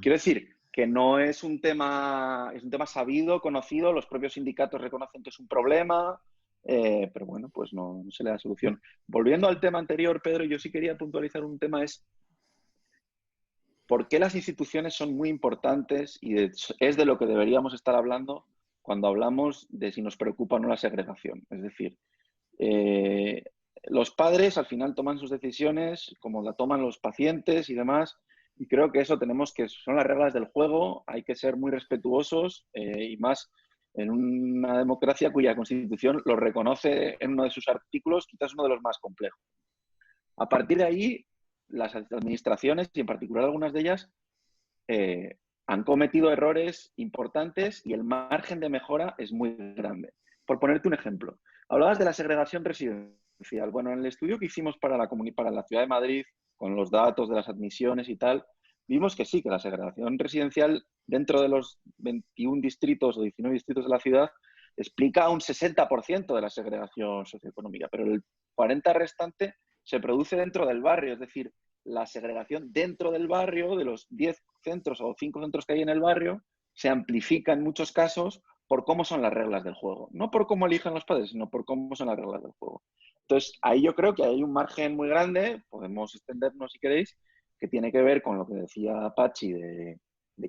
quiero decir que no es un tema, es un tema sabido, conocido, los propios sindicatos reconocen que es un problema, pero bueno, pues no se le da solución. Volviendo al tema anterior, Pedro, yo sí quería puntualizar un tema, es por qué las instituciones son muy importantes y es de lo que deberíamos estar hablando cuando hablamos de si nos preocupa o no la segregación. Es decir, los padres al final toman sus decisiones como la toman los pacientes y demás, y creo que eso son las reglas del juego, hay que ser muy respetuosos y más en una democracia cuya Constitución lo reconoce en uno de sus artículos, quizás uno de los más complejos. A partir de ahí, las administraciones, y en particular algunas de ellas, han cometido errores importantes y el margen de mejora es muy grande. Por ponerte un ejemplo, hablabas de la segregación residencial. Bueno, en el estudio que hicimos para la Ciudad de Madrid, con los datos de las admisiones y tal, vimos que sí, que la segregación residencial dentro de los 21 distritos o 19 distritos de la ciudad explica un 60% de la segregación socioeconómica, pero el 40% restante se produce dentro del barrio, es decir, la segregación dentro del barrio, de los 10 centros o 5 centros que hay en el barrio, se amplifica en muchos casos por cómo son las reglas del juego. No por cómo eligen los padres, sino por cómo son las reglas del juego. Entonces, ahí yo creo que hay un margen muy grande, podemos extendernos si queréis, que tiene que ver con lo que decía Pachi de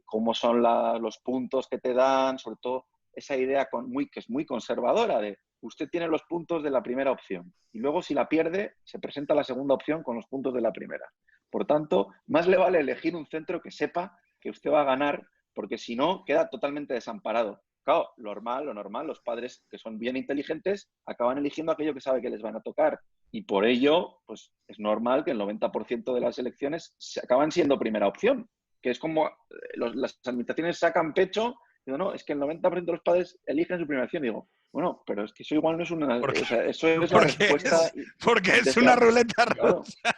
cómo son los puntos que te dan, sobre todo esa idea que es muy conservadora de usted tiene los puntos de la primera opción y luego si la pierde se presenta la segunda opción con los puntos de la primera. Por tanto, más le vale elegir un centro que sepa que usted va a ganar, porque si no queda totalmente desamparado. Claro, lo normal, los padres que son bien inteligentes acaban eligiendo aquello que sabe que les van a tocar y por ello pues es normal que el 90% de las elecciones se acaban siendo primera opción, que es como las administraciones sacan pecho. Digo, no, es que el 90% de los padres eligen su primera opción. Digo, bueno, pero es que eso igual no es una... O sea, eso es la respuesta... Porque es una ruleta rusa.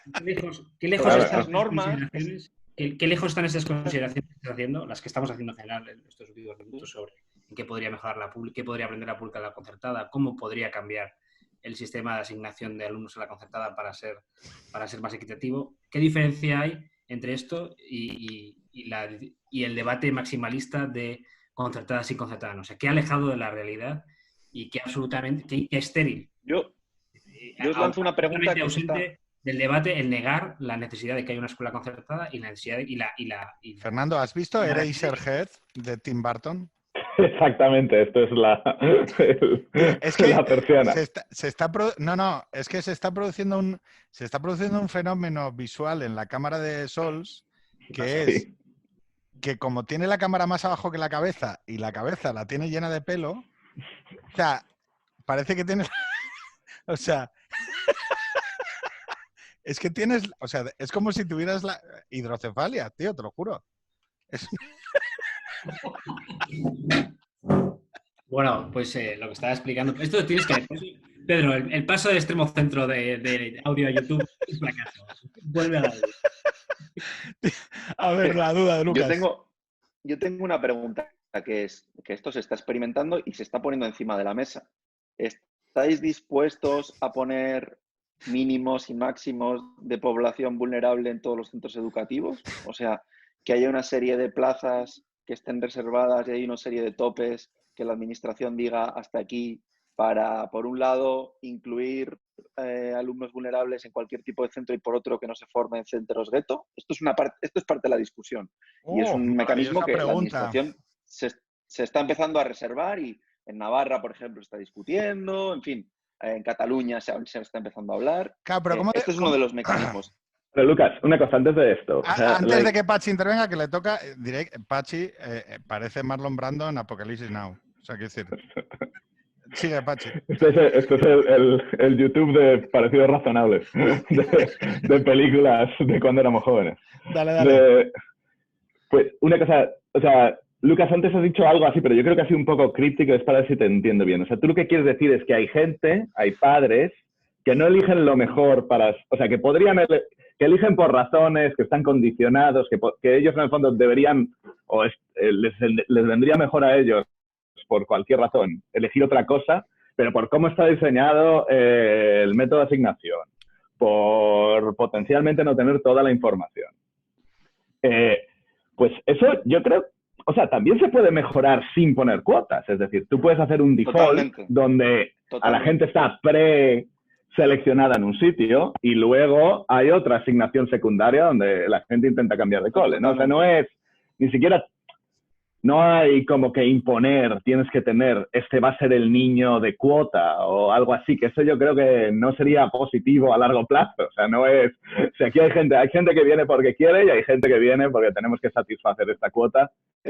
¿Qué lejos están esas consideraciones que estás haciendo, las que estamos haciendo en general en estos últimos minutos sobre en qué podría mejorar la pública, qué podría aprender la pública de la concertada, cómo podría cambiar el sistema de asignación de alumnos a la concertada para ser más equitativo? ¿Qué diferencia hay entre esto y el debate maximalista de concertadas y concertadas? O sea, ¿qué ha alejado de la realidad y qué absolutamente qué estéril? Yo os lanzo una pregunta que ausente del debate el negar la necesidad de que haya una escuela concertada y la necesidad Fernando, ¿has visto la- Eraserhead de Tim Burton? Exactamente, esto es Es que la persiana. es que se está produciendo un fenómeno visual en la cámara de Sols que es Sí. que como tiene la cámara más abajo que la cabeza y la cabeza la tiene llena de pelo, o sea, parece que tienes, o sea, es que tienes, o sea, es como si tuvieras la hidrocefalia, tío, te lo juro. Es- Bueno, pues lo que estaba explicando. Esto tienes que. Pedro, el paso de extremo centro de audio a YouTube es un fracaso. Vuelve al audio. A ver, la duda de Yo Lucas. tengo una pregunta, que es que esto se está experimentando y se está poniendo encima de la mesa. ¿Estáis dispuestos a poner mínimos y máximos de población vulnerable en todos los centros educativos? O sea, que haya una serie de plazas que estén reservadas y hay una serie de topes que la administración diga hasta aquí para, por un lado, incluir alumnos vulnerables en cualquier tipo de centro y por otro que no se formen centros gueto. Esto es parte de la discusión y es un mecanismo Maravillosa que la pregunta. administración se está empezando a reservar y en Navarra, por ejemplo, se está discutiendo, en fin, en Cataluña se está empezando a hablar. Claro, pero Este es uno de los mecanismos. Pero Lucas, una cosa antes de esto. O sea, Antes de que Pachi intervenga, que le toca, diré, Pachi parece Marlon Brando en Apocalipsis Now. O sea, quiero decir, sigue, Pachi. Este es el YouTube de parecidos razonables de películas de cuando éramos jóvenes. Dale. Pues una cosa, o sea, Lucas, antes has dicho algo así, pero yo creo que ha sido un poco críptico, es para ver si te entiendo bien. O sea, tú lo que quieres decir es que hay padres que no eligen lo mejor para, o sea, que que eligen por razones, que están condicionados, que ellos en el fondo deberían, les vendría mejor a ellos por cualquier razón elegir otra cosa, pero por cómo está diseñado el método de asignación, por potencialmente no tener toda la información. Pues eso yo creo, o sea, también se puede mejorar sin poner cuotas. Es decir, tú puedes hacer un default Totalmente. donde a la gente está preseleccionada en un sitio y luego hay otra asignación secundaria donde la gente intenta cambiar de cole, ¿no? O sea, no es, ni siquiera, no hay como que imponer, tienes que tener, este va a ser el niño de cuota o algo así, que eso yo creo que no sería positivo a largo plazo. O sea, no es, o sea, aquí hay gente que viene porque quiere y hay gente que viene porque tenemos que satisfacer esta cuota. O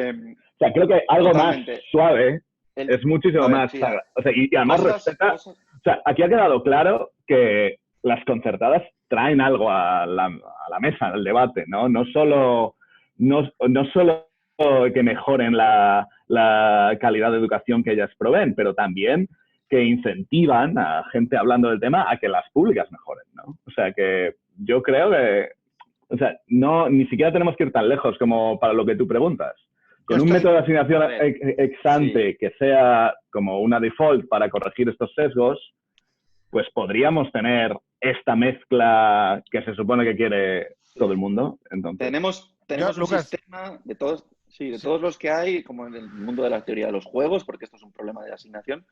sea, creo que algo totalmente. más suave es muchísimo más sagrado. O sea, y además respeta, o sea, aquí ha quedado claro que las concertadas traen algo a la mesa, al debate, ¿no? No solo que mejoren la calidad de educación que ellas proveen, pero también que incentivan a gente hablando del tema a que las públicas mejoren, ¿no? O sea, que yo creo que, o sea, ni siquiera tenemos que ir tan lejos como para lo que tú preguntas. Con un método de asignación ex ante que sea como una default para corregir estos sesgos, pues podríamos tener esta mezcla que se supone que quiere todo el mundo. Entonces, tenemos un sistema de todos los que hay, como en el mundo de la teoría de los juegos, porque esto es un problema de asignación,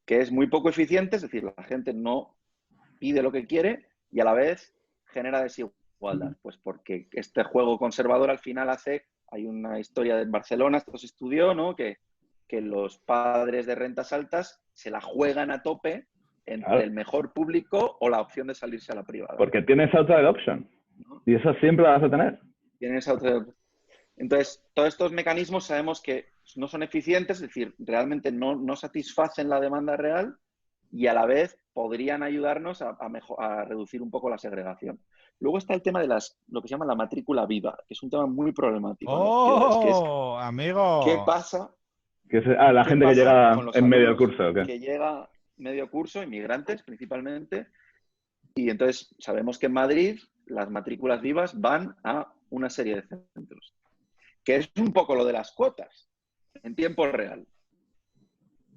que es muy poco eficiente, es decir, la gente no pide lo que quiere y a la vez genera desigualdad. Pues porque este juego conservador al final hay una historia en Barcelona, esto se estudió, ¿no? Que los padres de rentas altas se la juegan a tope entre el mejor público o la opción de salirse a la privada. Porque tienes auto-adoption, ¿no? Y eso siempre lo vas a tener. Tienes auto-adoption. Entonces, todos estos mecanismos sabemos que no son eficientes, es decir, realmente no satisfacen la demanda real y a la vez podrían ayudarnos a reducir un poco la segregación. Luego está el tema de lo que se llama la matrícula viva, que es un tema muy problemático. ¡Oh, amigo! ¿Qué pasa? Que es la gente que llega en medio curso. ¿Okay? Que llega medio curso, inmigrantes principalmente, y entonces sabemos que en Madrid las matrículas vivas van a una serie de centros, que es un poco lo de las cuotas, en tiempo real.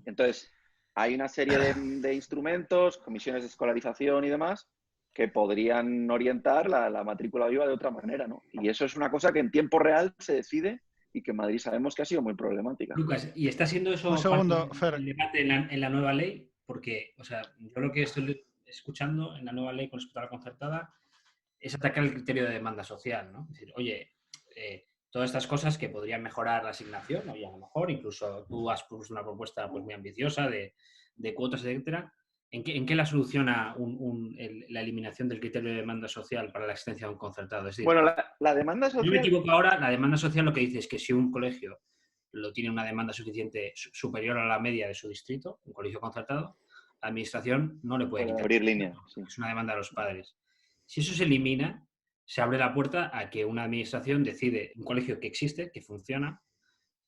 Entonces, hay una serie de instrumentos, comisiones de escolarización y demás, que podrían orientar la matrícula viva de otra manera, ¿no? Y eso es una cosa que en tiempo real se decide y que en Madrid sabemos que ha sido muy problemática. Lucas, ¿y está siendo eso un segundo, el debate en la nueva ley? Porque, o sea, yo lo que estoy escuchando en la nueva ley con respecto a la concertada es atacar el criterio de demanda social, ¿no? Es decir, oye, todas estas cosas que podrían mejorar la asignación, y a lo mejor incluso tú has puesto una propuesta pues, muy ambiciosa de cuotas, etcétera. ¿En qué la soluciona la eliminación del criterio de demanda social para la existencia de un concertado? Es decir, Bueno, la demanda no me social... equivoco ahora, la demanda social lo que dice es que si un colegio lo tiene una demanda suficiente superior a la media de su distrito, un colegio concertado, la administración no le puede Puede quitar. abrir línea, sí. Es una demanda de los padres. Si eso se elimina, se abre la puerta a que una administración decide, un colegio que existe, que funciona,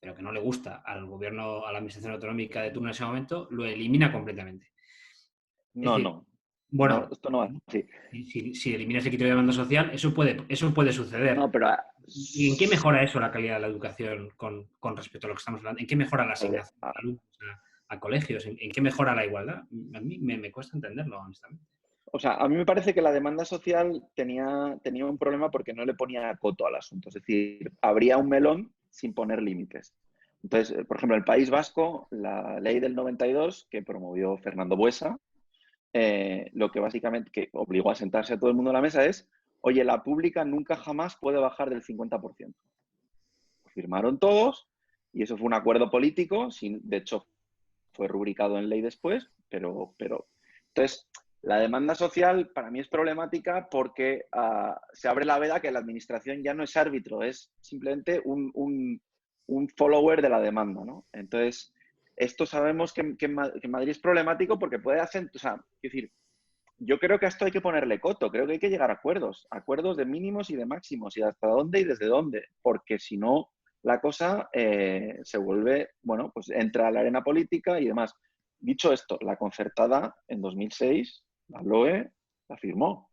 pero que no le gusta al gobierno, a la administración autonómica de turno en ese momento, lo elimina completamente. No, decir, no. Bueno, No, esto no va así. si eliminas el criterio de demanda social, eso puede suceder. No, pero... ¿Y en qué mejora eso la calidad de la educación con respecto a lo que estamos hablando? ¿En qué mejora la asignación de alumnos a colegios? ¿En qué mejora la igualdad? A mí me cuesta entenderlo, honestamente. O sea, a mí me parece que la demanda social tenía un problema porque no le ponía coto al asunto. Es decir, abría un melón sin poner límites. Entonces, por ejemplo, en el País Vasco, la ley del 92 que promovió Fernando Buesa, lo que básicamente que obligó a sentarse a todo el mundo a la mesa es, oye, la pública nunca jamás puede bajar del 50%. Firmaron todos y eso fue un acuerdo político, de hecho fue rubricado en ley después, pero entonces la demanda social para mí es problemática porque se abre la veda que la administración ya no es árbitro, es simplemente un follower de la demanda, ¿no? Entonces, esto sabemos que en Madrid es problemático porque puede hacer, o sea, es decir, yo creo que a esto hay que ponerle coto, creo que hay que llegar a acuerdos de mínimos y de máximos y hasta dónde y desde dónde, porque si no, la cosa se vuelve, bueno, pues entra a la arena política y demás. Dicho esto, la concertada en 2006, la LOE la firmó.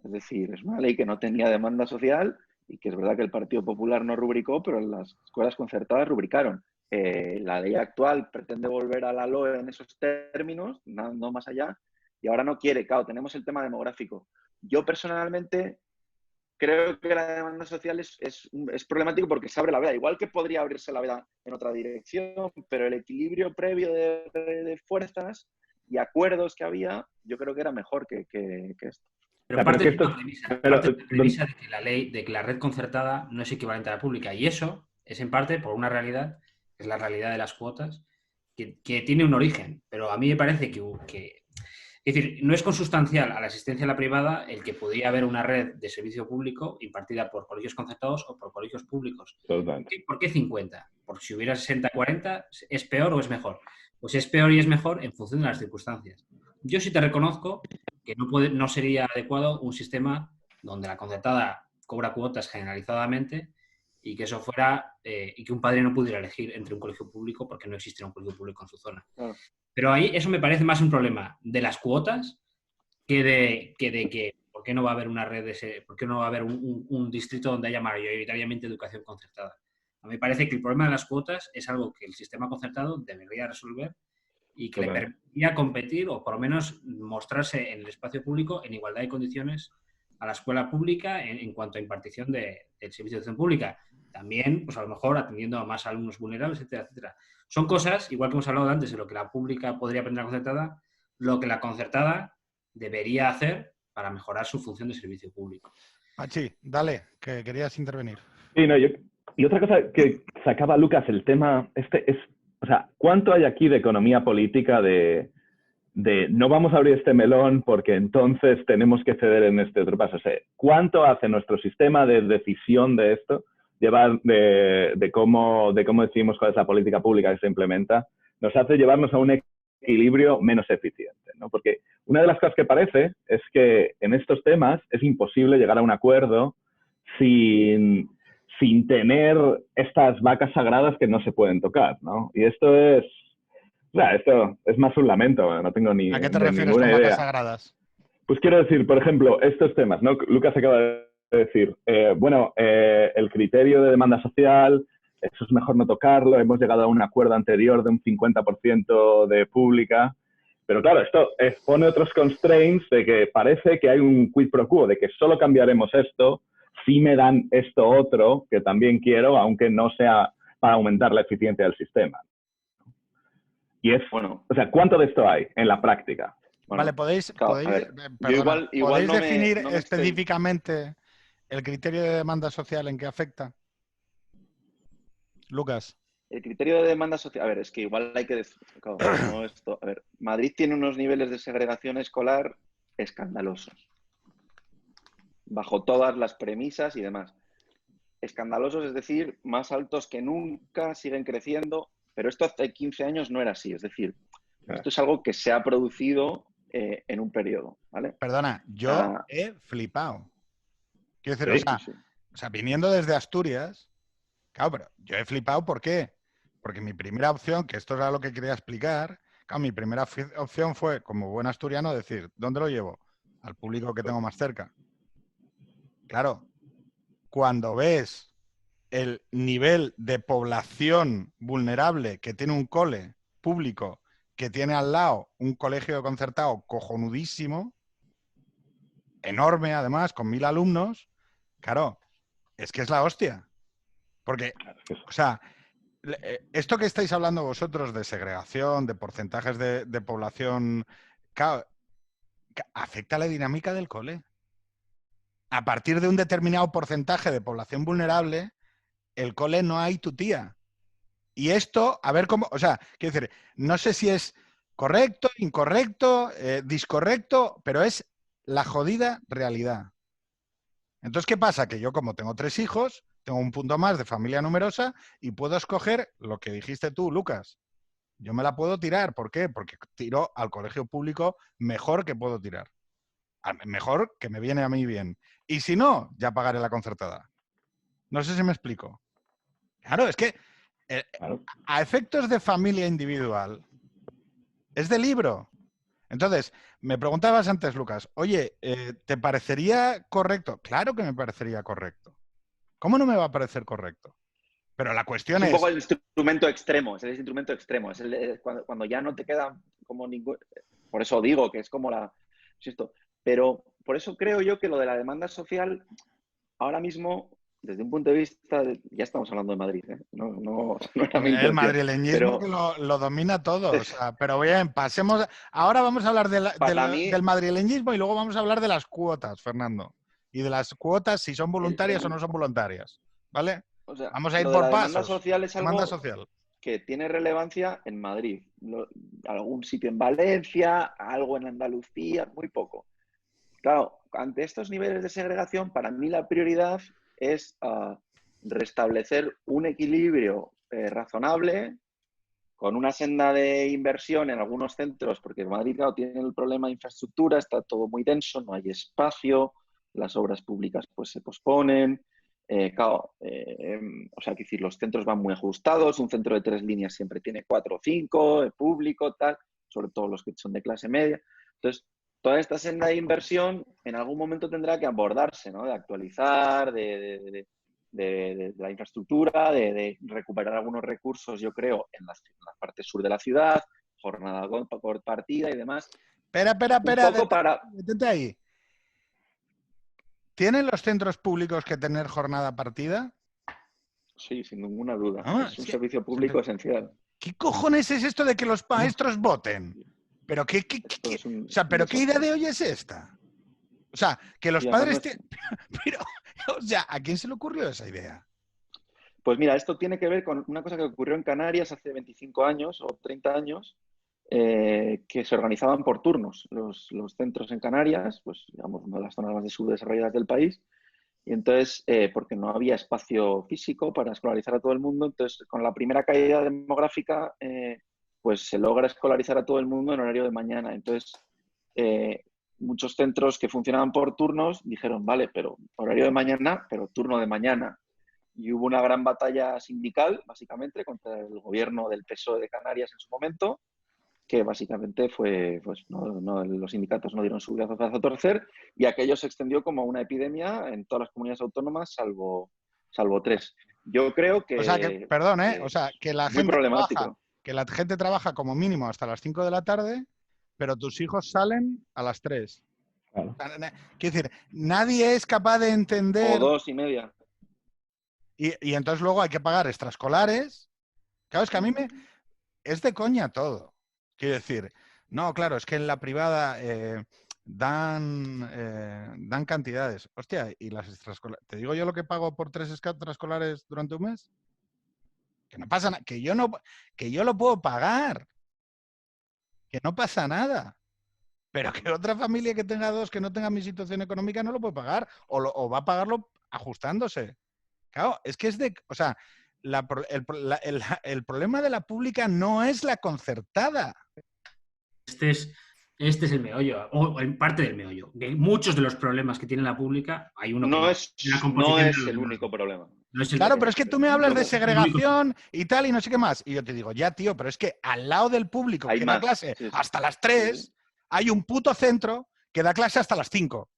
Es decir, es una ley que no tenía demanda social y que es verdad que el Partido Popular no rubricó, pero las escuelas concertadas rubricaron. La ley actual pretende volver a la LOE en esos términos, no más allá, y ahora no quiere. Claro, tenemos el tema demográfico. Yo personalmente creo que la demanda social es problemático porque se abre la veda, igual que podría abrirse la veda en otra dirección, pero el equilibrio previo de fuerzas y acuerdos que había, yo creo que era mejor que esto. Pero parte de la premisa de que la ley, de que la red concertada no es equivalente a la pública, y eso es en parte por una realidad, que es la realidad de las cuotas, que tiene un origen, pero a mí me parece que es decir, no es consustancial a la asistencia a la privada el que podría haber una red de servicio público impartida por colegios concertados o por colegios públicos. ¿Por qué 50? ¿Por si hubiera 60-40 es peor o es mejor? Pues es peor y es mejor en función de las circunstancias. Yo sí te reconozco que no sería adecuado un sistema donde la concertada cobra cuotas generalizadamente y que eso fuera, y que un padre no pudiera elegir entre un colegio público porque no existe un colegio público en su zona. Claro. Pero ahí eso me parece más un problema de las cuotas que de que por qué no va a haber una red por qué no va a haber un distrito donde haya mayoritariamente educación concertada. A mí me parece que el problema de las cuotas es algo que el sistema concertado debería resolver y que le permitiría competir o por lo menos mostrarse en el espacio público en igualdad de condiciones a la escuela pública en cuanto a impartición del servicio de educación pública. También, pues a lo mejor atendiendo a más alumnos vulnerables, etcétera, etcétera. Son cosas, igual que hemos hablado antes de lo que la pública podría aprender a la concertada, lo que la concertada debería hacer para mejorar su función de servicio público. Pachi, dale, que querías intervenir. Sí, no, y otra cosa que sacaba Lucas, el tema es, o sea, ¿cuánto hay aquí de economía política de no vamos a abrir este melón porque entonces tenemos que ceder en este otro paso? O sea, ¿cuánto hace nuestro sistema de decisión de esto, de cómo decidimos cuál es la política pública que se implementa, nos hace llevarnos a un equilibrio menos eficiente, ¿no? Porque una de las cosas que parece es que en estos temas es imposible llegar a un acuerdo sin tener estas vacas sagradas que no se pueden tocar, ¿no? Y esto es más un lamento, no tengo ni ¿A qué te refieres con vacas sagradas? Pues quiero decir, por ejemplo, estos temas, ¿no? Lucas acaba de decir, el criterio de demanda social, eso es mejor no tocarlo, hemos llegado a un acuerdo anterior de un 50% de pública, pero claro, esto pone otros constraints de que parece que hay un quid pro quo, de que solo cambiaremos esto si me dan esto otro que también quiero, aunque no sea para aumentar la eficiencia del sistema. Y es, bueno, o sea, ¿cuánto de esto hay en la práctica? Vale, podéis igual ¿podéis no me- definir no me específicamente el criterio de demanda social en qué afecta? Lucas. El criterio de demanda social, a ver, es que igual hay que decir, claro, no esto, a ver, Madrid tiene unos niveles de segregación escolar escandalosos, bajo todas las premisas y demás. Escandalosos, es decir, más altos que nunca, siguen creciendo, pero esto hace 15 años no era así, es decir, esto es algo que se ha producido en un periodo, ¿vale? Perdona, yo Ah, he flipado. Quiero decir, Sí. sí. o sea, viniendo desde Asturias, claro, pero yo he flipado, ¿por qué? Porque mi primera opción, que esto era lo que quería explicar, claro, mi primera opción fue, como buen asturiano, decir, ¿dónde lo llevo? Al público que tengo más cerca. Claro, cuando ves el nivel de población vulnerable que tiene un cole público, que tiene al lado un colegio concertado cojonudísimo, enorme además, con 1000 alumnos, claro, es que es la hostia. Porque, o sea, esto que estáis hablando vosotros de segregación, de porcentajes de población, claro, afecta a la dinámica del cole. A partir de un determinado porcentaje de población vulnerable, el cole no hay tu tía. Y esto, a ver cómo, o sea, quiero decir, no sé si es correcto, incorrecto, discorrecto, pero es la jodida realidad. Entonces, ¿qué pasa? Que yo, como tengo 3 hijos, tengo un punto más de familia numerosa y puedo escoger lo que dijiste tú, Lucas. Yo me la puedo tirar. ¿Por qué? Porque tiro al colegio público mejor que puedo tirar. Mejor que me viene a mí bien. Y si no, ya pagaré la concertada. No sé si me explico. Claro, es que Claro. a efectos de familia individual, es de libro. Entonces, me preguntabas antes, Lucas, oye, ¿te parecería correcto? Claro que me parecería correcto. ¿Cómo no me va a parecer correcto? Pero la Es cuestión un es, poco el instrumento extremo, es el instrumento extremo, cuando ya no te queda como ningún... Por eso digo que es como la... Insisto, pero por eso creo yo que lo de la demanda social, ahora mismo, desde un punto de vista... ya estamos hablando de Madrid, ¿eh? No era mi el intención, madrileñismo que pero lo domina todo. O sea, pero bien, pasemos. Ahora vamos a hablar para mí del madrileñismo y luego vamos a hablar de las cuotas, Fernando. Y de las cuotas, si son voluntarias o no son voluntarias. ¿Vale? o sea, Vamos a ir lo de por la demanda pasos. social es Demanda algo social. que tiene relevancia en Madrid, algún sitio en Valencia, algo en Andalucía, muy poco. Claro, ante estos niveles de segregación, para mí la prioridad es restablecer un equilibrio razonable con una senda de inversión en algunos centros, porque Madrid, claro, tiene el problema de infraestructura, está todo muy denso, no hay espacio, las obras públicas pues se posponen. O sea, que decir, los centros van muy ajustados, un centro de 3 líneas siempre tiene 4 o 5, el público, tal, sobre todo los que son de clase media. Entonces, toda esta senda de inversión en algún momento tendrá que abordarse, ¿no? De actualizar, de la infraestructura, de recuperar algunos recursos, yo creo, en la parte sur de la ciudad, jornada compartida y demás. Espera, Un poco para... detente ahí. ¿Tienen los centros públicos que tener jornada partida? Sí, sin ninguna duda. Ah, Es un servicio público esencial. ¿qué cojones es esto de que los maestros voten? ¿Pero Esto es o sea, ¿pero qué idea de hoy es esta? O sea, que los Sí, además padres... Pero, o sea, ¿a quién se le ocurrió esa idea? Pues mira, esto tiene que ver con una cosa que ocurrió en Canarias hace 25 años o 30 años, que se organizaban por turnos los centros en Canarias, pues digamos, una de las zonas más subdesarrolladas del país, y entonces, porque no había espacio físico para escolarizar a todo el mundo, entonces con la primera caída demográfica, pues se logra escolarizar a todo el mundo en horario de mañana. Entonces, muchos centros que funcionaban por turnos dijeron, vale, pero horario de mañana, pero turno de mañana. Y hubo una gran batalla sindical, básicamente, contra el gobierno del PSOE de Canarias en su momento, que básicamente fue, pues los sindicatos no dieron su brazo a torcer y aquello se extendió como una epidemia en todas las comunidades autónomas, salvo 3. Yo creo O sea, que, que perdón, o sea, es que la muy gente trabaja, problemático. que la gente trabaja como mínimo hasta las 5 de la tarde, pero tus hijos salen a las 3. Claro. Quiero decir, nadie es capaz de O entender 2,5. y entonces luego hay que pagar extraescolares. Claro, es que a mí me... Es de coña todo. Quiero decir, No, claro, es que en la privada dan cantidades. Hostia, ¿y las extraescolares? ¿Te digo yo lo que pago por 3 extraescolares durante un mes? Que no pasa nada, que yo lo puedo pagar, que no pasa nada. Pero que otra familia que tenga 2 que no tenga mi situación económica no lo puede pagar o va a pagarlo ajustándose. Claro, es que o sea, el problema de la pública no es la concertada. Este es el meollo, o en parte del meollo. De muchos de los problemas que tiene la pública, hay uno que No no. es, La no composición es de el los único problema. no es el Claro, pero es que tú me hablas de Luego, segregación y tal y no sé qué más. Y yo te digo, ya, tío, pero es que al lado del público hay que da más. clase Sí, sí. hasta las Sí, 3, sí. hay un puto centro que da clase hasta las 5.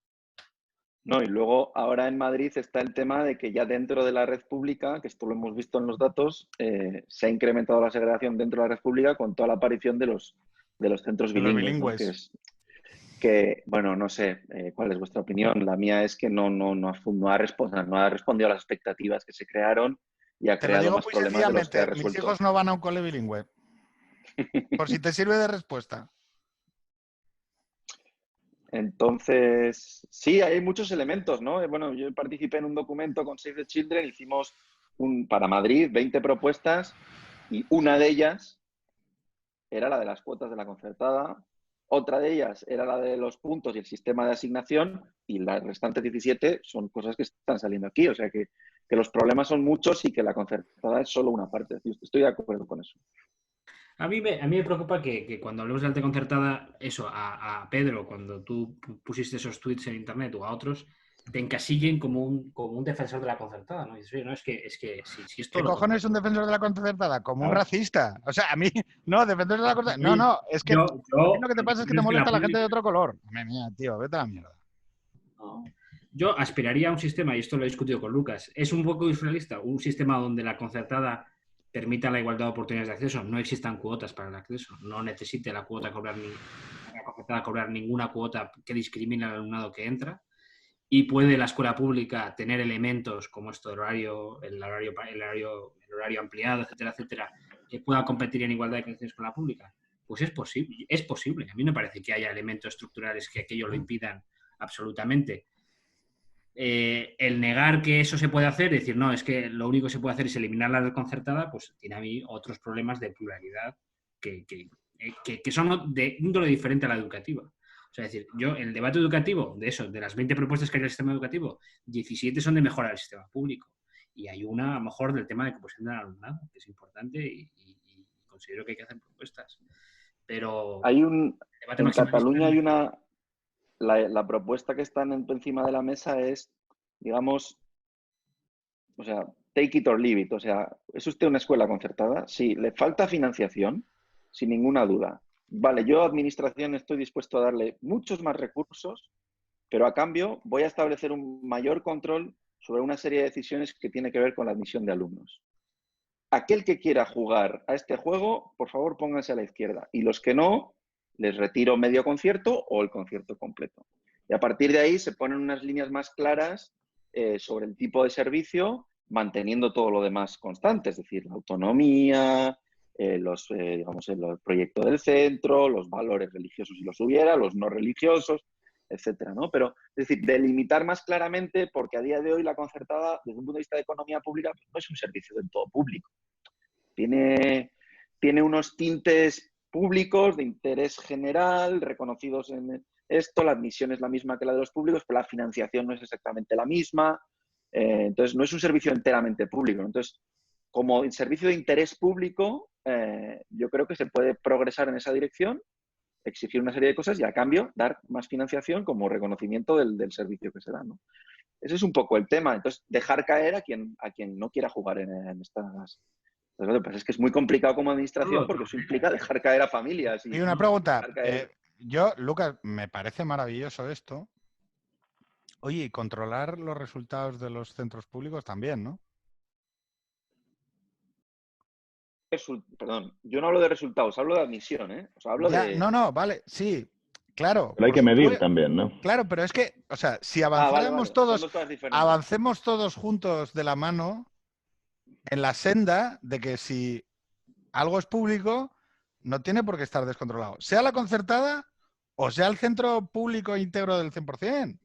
No, y luego ahora en Madrid está el tema de que ya dentro de la red pública, que esto lo hemos visto en los datos, se ha incrementado la segregación dentro de la red pública con toda la aparición de los centros De los bilingües, ¿no? bilingües. Bueno, no sé cuál es vuestra opinión. La mía es que no ha respondido a las expectativas que se crearon y ha Te lo creado digo más muy problemas de los que ha sencillamente, mis resuelto. hijos no van a un cole bilingüe. Por si te sirve de respuesta. Entonces, sí, hay muchos elementos, ¿no? Bueno, yo participé en un documento con Save the Children, hicimos para Madrid 20 propuestas y una de ellas era la de las cuotas de la concertada, otra de ellas era la de los puntos y el sistema de asignación y las restantes 17 son cosas que están saliendo aquí. O sea que los problemas son muchos y que la concertada es solo una parte. Estoy de acuerdo con eso. A mí me preocupa que cuando hablemos de alta concertada, eso, a Pedro, cuando tú pusiste esos tweets en internet o a otros, te encasillen como un defensor de la concertada, ¿no? Y dices, oye, no, es que si esto ¿Qué lo cojones es un defensor de la concertada? Como un Claro. racista. O sea, a mí, no, defensor de la concertada. Oye, No, es que a ti lo que te lo que pasa es que creo te es que molesta la gente pública- de otro color. Mía, tío, vete a la mierda. No. Yo aspiraría a un sistema, y esto lo he discutido con Lucas, es un poco irrealista, un sistema donde la concertada permita la igualdad de oportunidades de acceso, no existan cuotas para el acceso, no necesite la concertada cobrar ninguna cuota que discrimine al alumnado que entra, y puede la escuela pública tener elementos como esto el horario ampliado, etcétera, etcétera, que pueda competir en igualdad de condiciones con la pública. Pues es posible. A mí me parece que haya elementos estructurales que aquello lo impidan absolutamente. El negar que eso se puede hacer, decir, no, es que lo único que se puede hacer es eliminar la red concertada, pues tiene a mí otros problemas de pluralidad que son de índole diferente a la educativa. O sea, es decir, yo, el debate educativo, de las 20 propuestas que hay en el sistema educativo, 17 son de mejorar el sistema público. Y hay una, a lo mejor, del tema de composición del alumnado, que es importante y considero que hay que hacer propuestas. Pero el debate En maximalista... Cataluña hay la propuesta que está encima de la mesa es, digamos, o sea, take it or leave it. O sea, ¿es usted una escuela concertada? Sí, le falta financiación, sin ninguna duda. Vale, yo, administración, estoy dispuesto a darle muchos más recursos, pero a cambio voy a establecer un mayor control sobre una serie de decisiones que tiene que ver con la admisión de alumnos. Aquel que quiera jugar a este juego, por favor, pónganse a la izquierda. Y los que no, les retiro medio concierto o el concierto completo. Y a partir de ahí se ponen unas líneas más claras sobre el tipo de servicio, manteniendo todo lo demás constante, es decir, la autonomía, digamos, el proyecto del centro, los valores religiosos si los hubiera, los no religiosos, etcétera, ¿no? Pero, es decir, delimitar más claramente, porque a día de hoy la concertada, desde un punto de vista de economía pública, pues no es un servicio del todo público. Tiene unos tintes públicos de interés general, reconocidos en esto, la admisión es la misma que la de los públicos, pero la financiación no es exactamente la misma. Entonces, no es un servicio enteramente público. Entonces, como servicio de interés público, yo creo que se puede progresar en esa dirección, exigir una serie de cosas y a cambio dar más financiación como reconocimiento del servicio que se da, ¿no? Ese es un poco el tema. Entonces, dejar caer a quien no quiera jugar en estas... Pues es que es muy complicado como administración porque eso implica dejar caer a familias. Y una pregunta. Lucas, me parece maravilloso esto. Oye, y controlar los resultados de los centros públicos también, ¿no? Perdón, yo no hablo de resultados, hablo de admisión, ¿eh? O sea, hablo de... No, vale, sí, claro. Pero hay que medir también, ¿no? Claro, pero es que, o sea, si vale. todos, Son dos cosas diferentes. avancemos todos juntos de la mano en la senda de que si algo es público, no tiene por qué estar descontrolado. Sea la concertada o sea el centro público íntegro del 100%.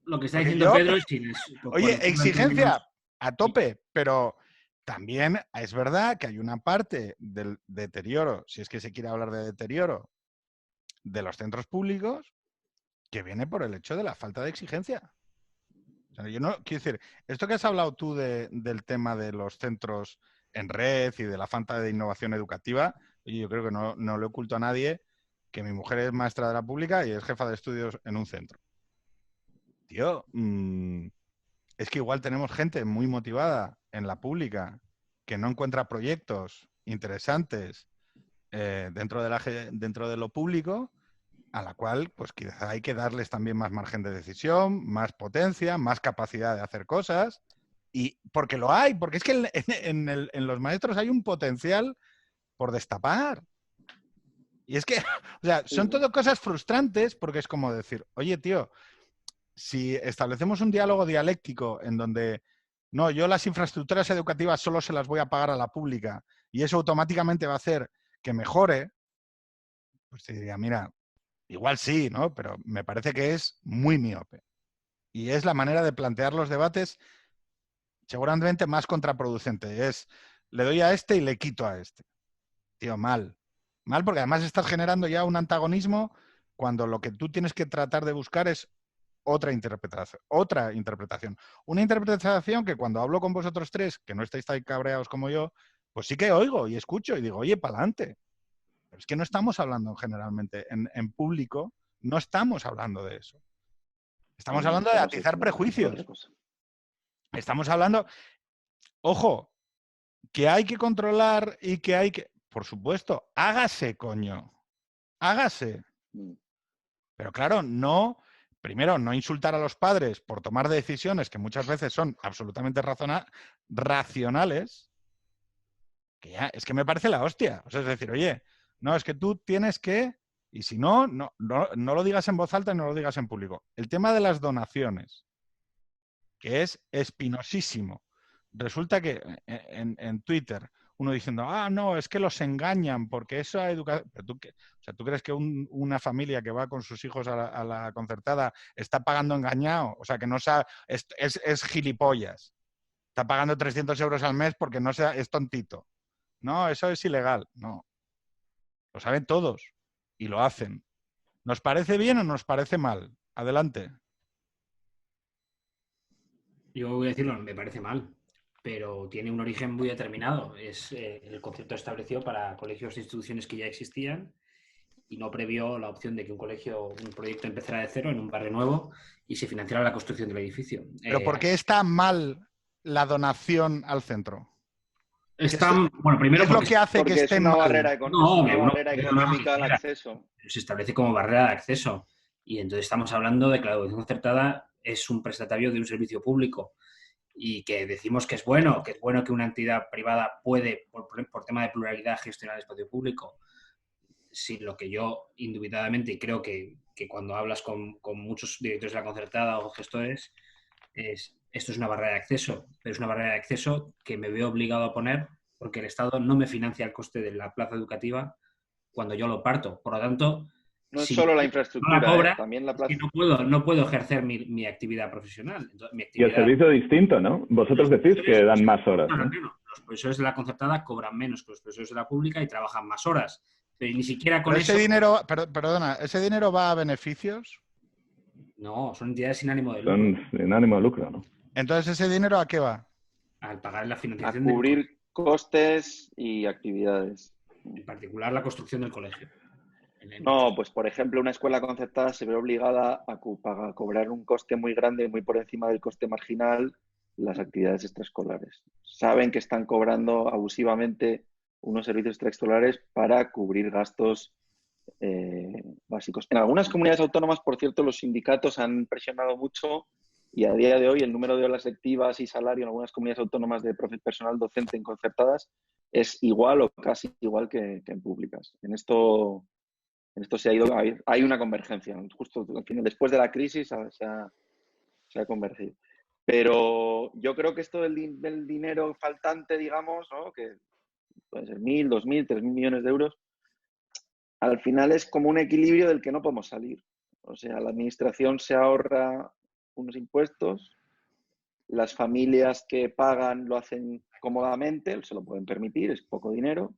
Lo que está Porque diciendo yo, Pedro es que oye, exigencia a tope, pero también es verdad que hay una parte del deterioro, si es que se quiere hablar de deterioro, de los centros públicos, que viene por el hecho de la falta de exigencia. O sea, yo no, quiero decir, esto que has hablado tú del tema de los centros en red y de la falta de innovación educativa, oye, yo creo que no le oculto a nadie que mi mujer es maestra de la pública y es jefa de estudios en un centro. Tío, es que igual tenemos gente muy motivada en la pública que no encuentra proyectos interesantes dentro de lo público, a la cual pues quizá hay que darles también más margen de decisión, más potencia, más capacidad de hacer cosas. Y porque lo hay, porque es que en los maestros hay un potencial por destapar. Y es que, o sea, son todo cosas frustrantes porque es como decir, oye, tío, si establecemos un diálogo dialéctico en donde, no, yo las infraestructuras educativas solo se las voy a pagar a la pública y eso automáticamente va a hacer que mejore, pues te diría, mira, igual sí, ¿no? Pero me parece que es muy miope. Y es la manera de plantear los debates seguramente más contraproducente. Es, le doy a este y le quito a este. Tío, mal. Mal porque además estás generando ya un antagonismo cuando lo que tú tienes que tratar de buscar es otra interpretación. Una interpretación que cuando hablo con vosotros tres, que no estáis tan cabreados como yo, pues sí que oigo y escucho y digo, oye, pa'lante. Pero es que no estamos hablando generalmente en público, no estamos hablando de eso. Estamos hablando de atizar prejuicios. Estamos hablando, ojo, que hay que controlar y que hay que... Por supuesto, hágase, coño. Hágase. Pero claro, no... Primero, no insultar a los padres por tomar decisiones que muchas veces son absolutamente racionales, que ya, es que me parece la hostia. O sea, es decir, oye, no, es que tú tienes que... Y si no, no lo digas en voz alta y no lo digas en público. El tema de las donaciones, que es espinosísimo. Resulta que en Twitter uno diciendo, no, es que los engañan porque esa educación... O sea, ¿tú crees que una familia que va con sus hijos a la concertada está pagando engañado? O sea, que no sabe, es gilipollas. Está pagando 300 euros al mes porque no sea, es tontito. No, eso es ilegal. No. Lo saben todos y lo hacen. ¿Nos parece bien o nos parece mal? Adelante. Yo voy a decirlo, me parece mal, pero tiene un origen muy determinado. Es el concepto establecido para colegios e instituciones que ya existían y no previó la opción de que un proyecto empezara de cero en un barrio nuevo y se financiara la construcción del edificio. ¿Pero por qué está mal la donación al centro? Bueno, primero ¿Qué es lo que hace que esté mal? Barrera, es una barrera económica al acceso. Se establece como barrera de acceso. Y entonces estamos hablando de que la educación concertada es un prestatario de un servicio público y que decimos que es bueno que una entidad privada puede, por tema de pluralidad, gestionar el espacio público. Sí, lo que yo indubitadamente, y creo que cuando hablas con muchos directores de la concertada o gestores, esto es una barrera de acceso, pero es una barrera de acceso que me veo obligado a poner porque el Estado no me financia el coste de la plaza educativa cuando yo lo parto. Por lo tanto, no es solo la infraestructura, no la cobra, también la plaza. Es que no puedo ejercer mi actividad profesional. Entonces, Y el servicio distinto, ¿no? Vosotros decís que dan más horas, ¿no? Los profesores de la concertada cobran menos que los profesores de la pública y trabajan más horas. Pero ni siquiera con ese dinero, perdona, ¿ese dinero va a beneficios? No, son entidades sin ánimo de lucro. Son sin ánimo de lucro, ¿no? Entonces, ¿ese dinero a qué va? Al pagar la financiación. A cubrir costes y actividades. En particular, la construcción del colegio. No, pues por ejemplo, una escuela concertada se ve obligada a cobrar un coste muy grande, muy por encima del coste marginal, las actividades extraescolares. Saben que están cobrando abusivamente unos servicios extraescolares para cubrir gastos básicos. En algunas comunidades autónomas, por cierto, los sindicatos han presionado mucho y a día de hoy el número de horas lectivas y salario en algunas comunidades autónomas de personal docente en concertadas es igual o casi igual que en públicas. En esto se ha ido, hay una convergencia, justo al final, después de la crisis se ha convergido. Pero yo creo que esto del dinero faltante, digamos, ¿no? Que pueden ser 1.000, 2.000, 3.000 millones de euros, al final es como un equilibrio del que no podemos salir. O sea, la administración se ahorra unos impuestos, las familias que pagan lo hacen cómodamente, se lo pueden permitir, es poco dinero,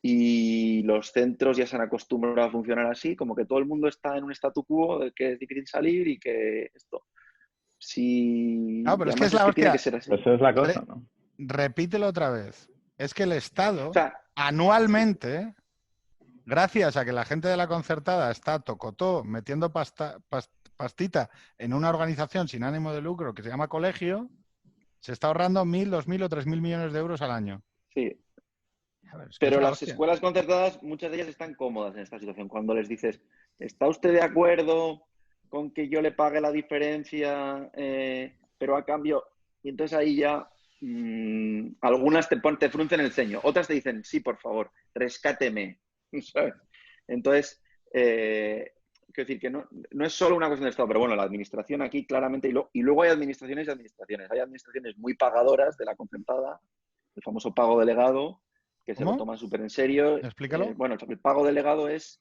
y los centros ya se han acostumbrado a funcionar así, como que todo el mundo está en un statu quo del que es difícil salir y que esto... Si... No, pero es que es además la que tiene hostia. que ser así. Esa es la cosa, ¿no? Repítelo otra vez. Es que el Estado, O sea, anualmente, gracias a que la gente de la concertada está tocotó metiendo pastita en una organización sin ánimo de lucro que se llama colegio, se está ahorrando 1.000, 2.000 o 3.000 millones de euros al año. sí. A ver, es que Pero es la las hostia. escuelas concertadas, muchas de ellas están cómodas en esta situación. Cuando les dices, ¿está usted de acuerdo con que yo le pague la diferencia, pero a cambio? Y entonces ahí ya algunas te fruncen el ceño, otras te dicen, sí, por favor, rescáteme. ¿Sabes? Entonces, quiero decir que no es solo una cuestión de Estado, pero bueno, la administración aquí claramente, y luego hay administraciones y administraciones. Hay administraciones muy pagadoras de la concertada, el famoso pago delegado, que se lo ¿Cómo? toman súper en serio. Explícalo. Bueno, el pago delegado es,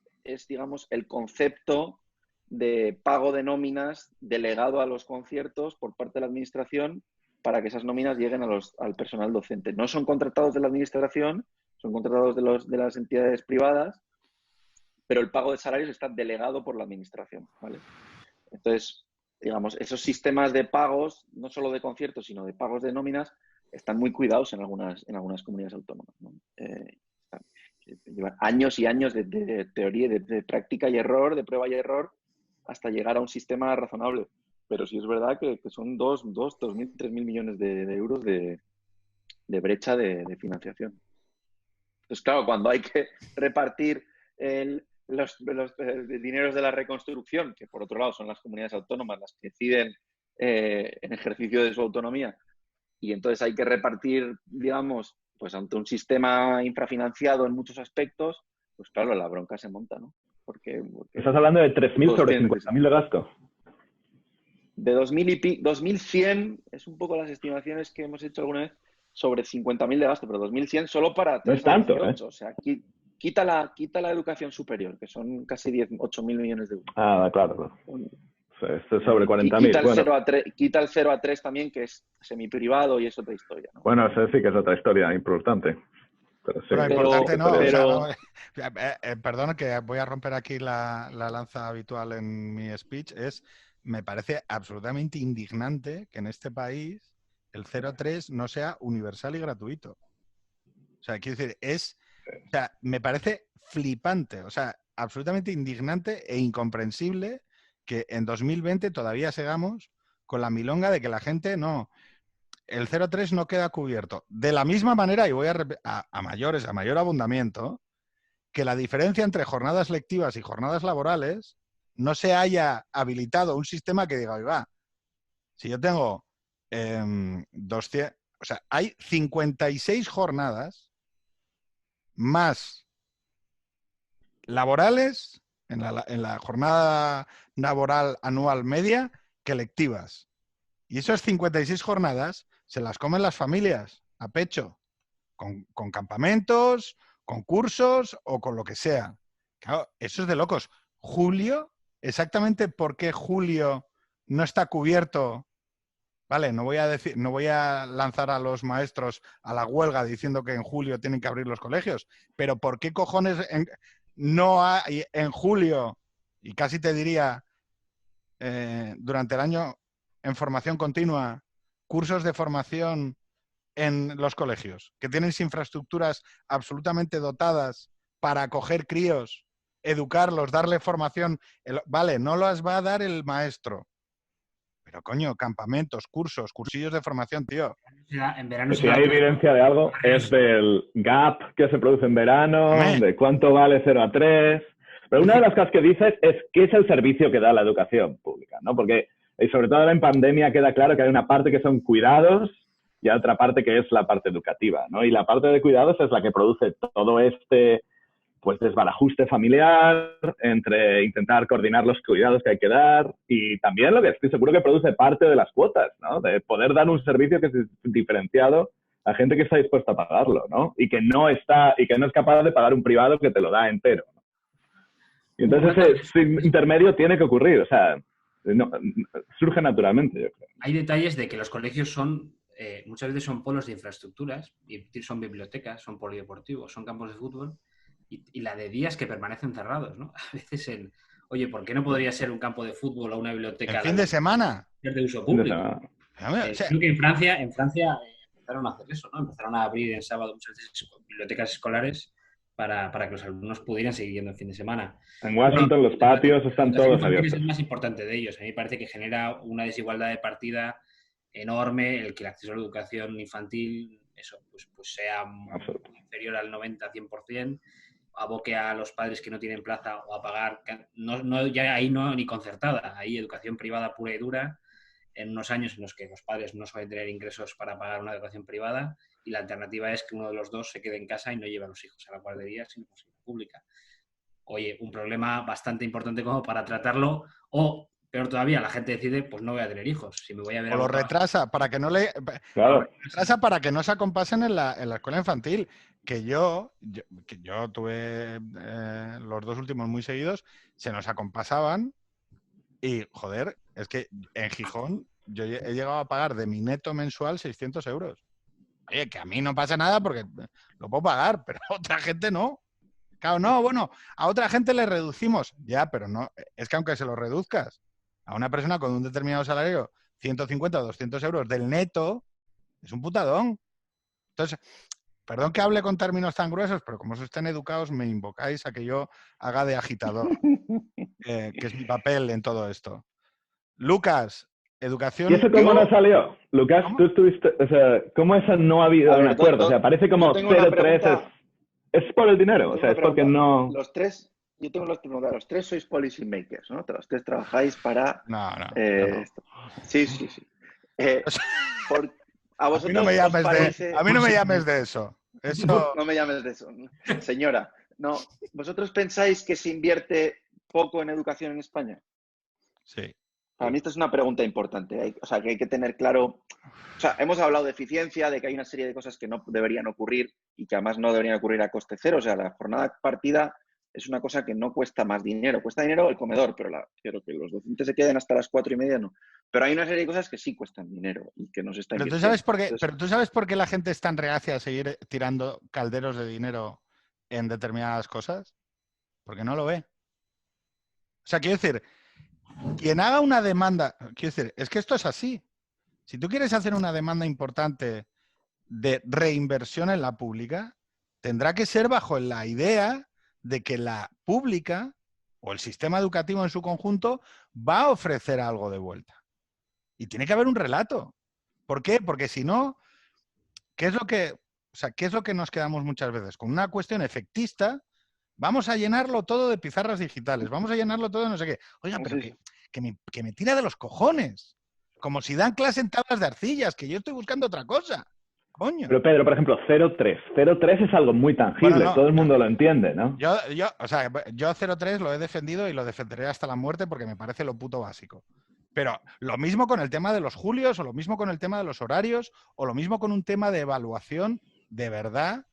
digamos, el concepto de pago de nóminas delegado a los conciertos por parte de la administración para que esas nóminas lleguen al personal docente. No son contratados de la administración, son contratados de las entidades privadas, pero el pago de salarios está delegado por la administración, ¿vale? Entonces, digamos, esos sistemas de pagos, no solo de conciertos, sino de pagos de nóminas, están muy cuidados en algunas comunidades autónomas, ¿no? Llevan años y años de teoría, de práctica y error, de prueba y error, hasta llegar a un sistema razonable. Pero sí es verdad que son 2.000, 3.000 millones de euros de brecha de financiación. Entonces, claro, cuando hay que repartir los dineros de la reconstrucción, que por otro lado son las comunidades autónomas las que deciden en ejercicio de su autonomía, y entonces hay que repartir, digamos, pues ante un sistema infrafinanciado en muchos aspectos, pues claro, la bronca se monta, ¿no? Porque Estás hablando de 3.000 sobre tienen 50.000 de gasto. de 2.100 es un poco las estimaciones que hemos hecho alguna vez sobre 50.000 de gasto, pero 2.100 solo para No 3 es tanto, a 18. O sea, quita la educación superior, que son casi 8.000 millones de euros. Ah, claro. Esto es sobre 40.000. Quita el 0 a 3 también, que es semiprivado y es otra historia, ¿no? Bueno, eso sí que es otra historia importante. Pero sí, Pero importante no, pero... perdón que voy a romper aquí la lanza habitual en mi speech, me parece absolutamente indignante que en este país el 0,3 no sea universal y gratuito. O sea, quiero decir, me parece flipante, o sea, absolutamente indignante e incomprensible que en 2020 todavía sigamos con la milonga de que la gente no... El 0,3 no queda cubierto. De la misma manera, y voy a mayor abundamiento, que la diferencia entre jornadas lectivas y jornadas laborales no se haya habilitado un sistema que diga, oiga, si yo tengo 200, o sea, hay 56 jornadas más laborales en la jornada laboral anual media que lectivas. Y esas 56 jornadas se las comen las familias a pecho, con campamentos, con cursos o con lo que sea. Claro, eso es de locos. Julio, exactamente por qué julio no está cubierto. Vale, no voy a lanzar a los maestros a la huelga diciendo que en julio tienen que abrir los colegios, pero ¿por qué cojones no hay en julio, y casi te diría durante el año en formación continua, cursos de formación en los colegios, que tienen infraestructuras absolutamente dotadas para acoger críos, educarlos, darle formación? Vale, no las va a dar el maestro. Pero coño, campamentos, cursillos de formación, tío. En verano si hay evidencia de algo, es del gap que se produce en verano, de cuánto vale 0 a 3. Pero una de las cosas que dices es qué es el servicio que da la educación pública, ¿no? Porque, y sobre todo ahora en pandemia, queda claro que hay una parte que son cuidados y otra parte que es la parte educativa, ¿no? Y la parte de cuidados es la que produce todo este pues desbarajuste familiar entre intentar coordinar los cuidados que hay que dar y también lo que estoy seguro que produce parte de las cuotas, ¿no? De poder dar un servicio que es diferenciado a gente que está dispuesta a pagarlo, ¿no? Y que no es capaz de pagar un privado que te lo da entero. Y entonces ese intermedio tiene que ocurrir, o sea, surge naturalmente, yo creo. Hay detalles de que los colegios son, muchas veces son polos de infraestructuras, y son bibliotecas, son polideportivos, son campos de fútbol, y la de días que permanecen cerrados, ¿no? A veces oye, ¿por qué no podría ser un campo de fútbol o una biblioteca? ¿El fin de semana? De uso público. Creo que en Francia empezaron a hacer eso, ¿no? Empezaron a abrir en sábado muchas veces bibliotecas escolares para que los alumnos pudieran seguir yendo el fin de semana. En Washington los patios están todos abiertos. Es el más importante de ellos. A mí me parece que genera una desigualdad de partida enorme el que el acceso a la educación infantil pues sea inferior al 90-100%, aboque a los padres que no tienen plaza o a pagar, ya ahí no ni concertada, ahí educación privada pura y dura, en unos años en los que los padres no suelen tener ingresos para pagar una educación privada, y la alternativa es que uno de los dos se quede en casa y no lleve a los hijos a la guardería, sino a la pública. Oye, un problema bastante importante como para tratarlo, o peor todavía, la gente decide, pues no voy a tener hijos, si me voy a ver... O lo retrasa para que no retrasa para que no se acompasen en la escuela infantil. Que yo tuve los 2 últimos muy seguidos, se nos acompasaban y, joder, es que en Gijón yo he llegado a pagar de mi neto mensual 600 euros. Oye, que a mí no pasa nada porque lo puedo pagar, pero a otra gente no. Claro, no, bueno, a otra gente le reducimos. Ya, pero no, es que aunque se lo reduzcas a una persona con un determinado salario, 150 o 200 euros del neto, es un putadón. Entonces, perdón que hable con términos tan gruesos, pero como sois tan educados, me invocáis a que yo haga de agitador, que es mi papel en todo esto. Lucas, educación... ¿Y eso cómo no salió? Lucas, ¿cómo? Tú estuviste... O sea, ¿cómo eso no ha habido un acuerdo? O sea, parece como 0,3 es por el dinero, o sea, es porque no... Los tres, yo tengo los tres sois policy makers, ¿no? Los tres trabajáis para... No. Esto. Sí. A vosotros no me llames de eso. No me llames de eso. Señora, no. ¿Vosotros pensáis que se invierte poco en educación en España? Sí. Para mí esta es una pregunta importante. O sea, que hay que tener claro... O sea, hemos hablado de eficiencia, de que hay una serie de cosas que no deberían ocurrir y que además no deberían ocurrir a coste cero. O sea, la jornada partida es una cosa que no cuesta más dinero. Cuesta dinero el comedor, pero quiero que los docentes se queden hasta las 4:30, no. Pero hay una serie de cosas que sí cuestan dinero y que no se está invirtiendo. Pero tú sabes por qué la gente es tan reacia a seguir tirando calderos de dinero en determinadas cosas. Porque no lo ve. O sea, quiero decir, quien haga una demanda... Quiero decir, es que esto es así. Si tú quieres hacer una demanda importante de reinversión en la pública, tendrá que ser bajo la idea de que la pública o el sistema educativo en su conjunto va a ofrecer algo de vuelta. Y tiene que haber un relato. ¿Por qué? Porque si no, ¿qué es lo que nos quedamos muchas veces? Con una cuestión efectista, vamos a llenarlo todo de pizarras digitales, vamos a llenarlo todo de no sé qué. Oiga, pero que me tira de los cojones. Como si dan clase en tablas de arcillas, que yo estoy buscando otra cosa. Coño. Pero Pedro, por ejemplo, 0,3. 0,3 es algo muy tangible, bueno, todo el mundo lo entiende, ¿no? Yo 0,3 lo he defendido y lo defenderé hasta la muerte porque me parece lo puto básico. Pero lo mismo con el tema de los julios, o lo mismo con el tema de los horarios, o lo mismo con un tema de evaluación de verdad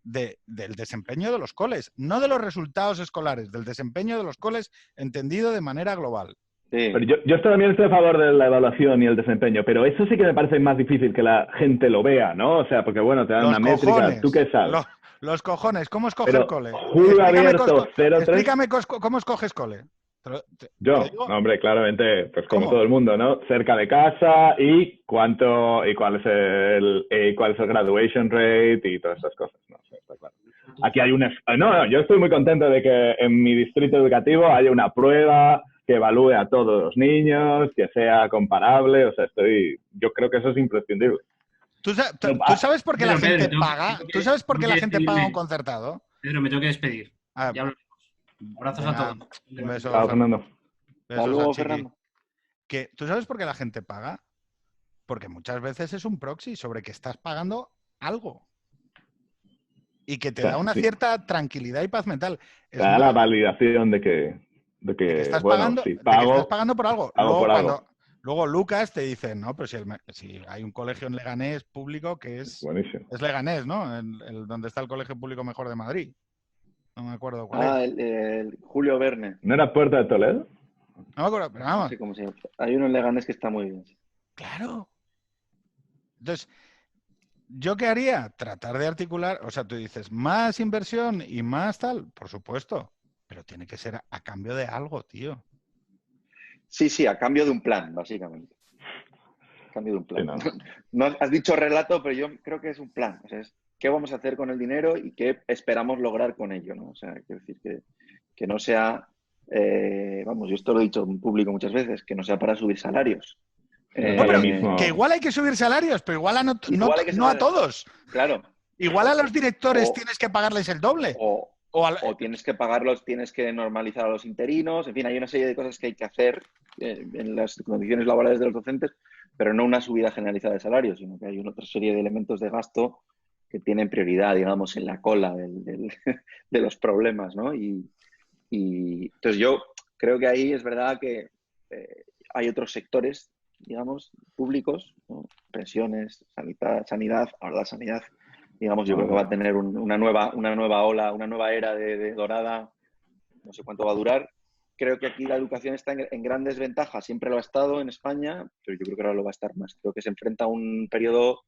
del desempeño de los coles. No de los resultados escolares, del desempeño de los coles entendido de manera global. Sí. Pero yo también estoy a favor de la evaluación y el desempeño, pero eso sí que me parece más difícil que la gente lo vea, ¿no? O sea, porque bueno, te dan una métrica, ¿tú qué sabes? Los cojones, ¿cómo escoge el cole? Julio abierto, 0,3. Explícame cómo escoges cole. No, hombre, claramente, pues como todo el mundo, ¿no? Cerca de casa y cuál es el graduation rate y todas esas cosas, ¿no? Está claro. Aquí hay yo estoy muy contento de que en mi distrito educativo haya una prueba que evalúe a todos los niños, que sea comparable, o sea, yo creo que eso es imprescindible. ¿Tú sabes por qué la gente paga? ¿Tú sabes por qué la gente paga un concertado? Pedro, me tengo que despedir. Ya hablaremos. Abrazos a todos. Un beso, Fernando. Hasta luego, Fernando. ¿Tú sabes por qué la gente paga? Porque muchas veces es un proxy sobre que estás pagando algo. Y que te da una cierta tranquilidad y paz mental. Te da la validación de que estás pagando por algo. Luego Lucas te dice, no, pero si hay un colegio en Leganés público que Buenísimo. es Leganés, ¿no? Donde está el colegio público mejor de Madrid. No me acuerdo cuál es. El Julio Verne. ¿No era Puerta de Toledo? No me acuerdo, pero No vamos. sé cómo se llama. Hay uno en Leganés que está muy bien. Claro. Entonces, ¿yo qué haría? Tratar de articular, o sea, tú dices, más inversión y más tal, por supuesto, pero tiene que ser a cambio de algo, tío. Sí, a cambio de un plan, básicamente. A cambio de un plan. Sí, No has dicho relato, pero yo creo que es un plan. O sea, es qué vamos a hacer con el dinero y qué esperamos lograr con ello, ¿no? O sea, quiero decir que no sea, vamos, yo esto lo he dicho en público muchas veces, que no sea para subir salarios. No, pero mismo. Que igual hay que subir salarios, pero igual Igual hay que no a subir- todos. Claro. Igual a los directores O- tienes que pagarles el doble. O tienes que pagarlos, tienes que normalizar a los interinos, en fin, hay una serie de cosas que hay que hacer en las condiciones laborales de los docentes, pero no una subida generalizada de salarios, sino que hay una otra serie de elementos de gasto que tienen prioridad, digamos, en la cola de los problemas, ¿no? Y entonces yo creo que ahí es verdad que hay otros sectores, digamos, públicos, ¿no? Pensiones, sanidad, ahora la sanidad, digamos, yo creo que va a tener una nueva ola, una nueva era de dorada, no sé cuánto va a durar. Creo que aquí la educación está en gran desventaja, siempre lo ha estado en España, pero yo creo que ahora lo va a estar más. Creo que se enfrenta a un periodo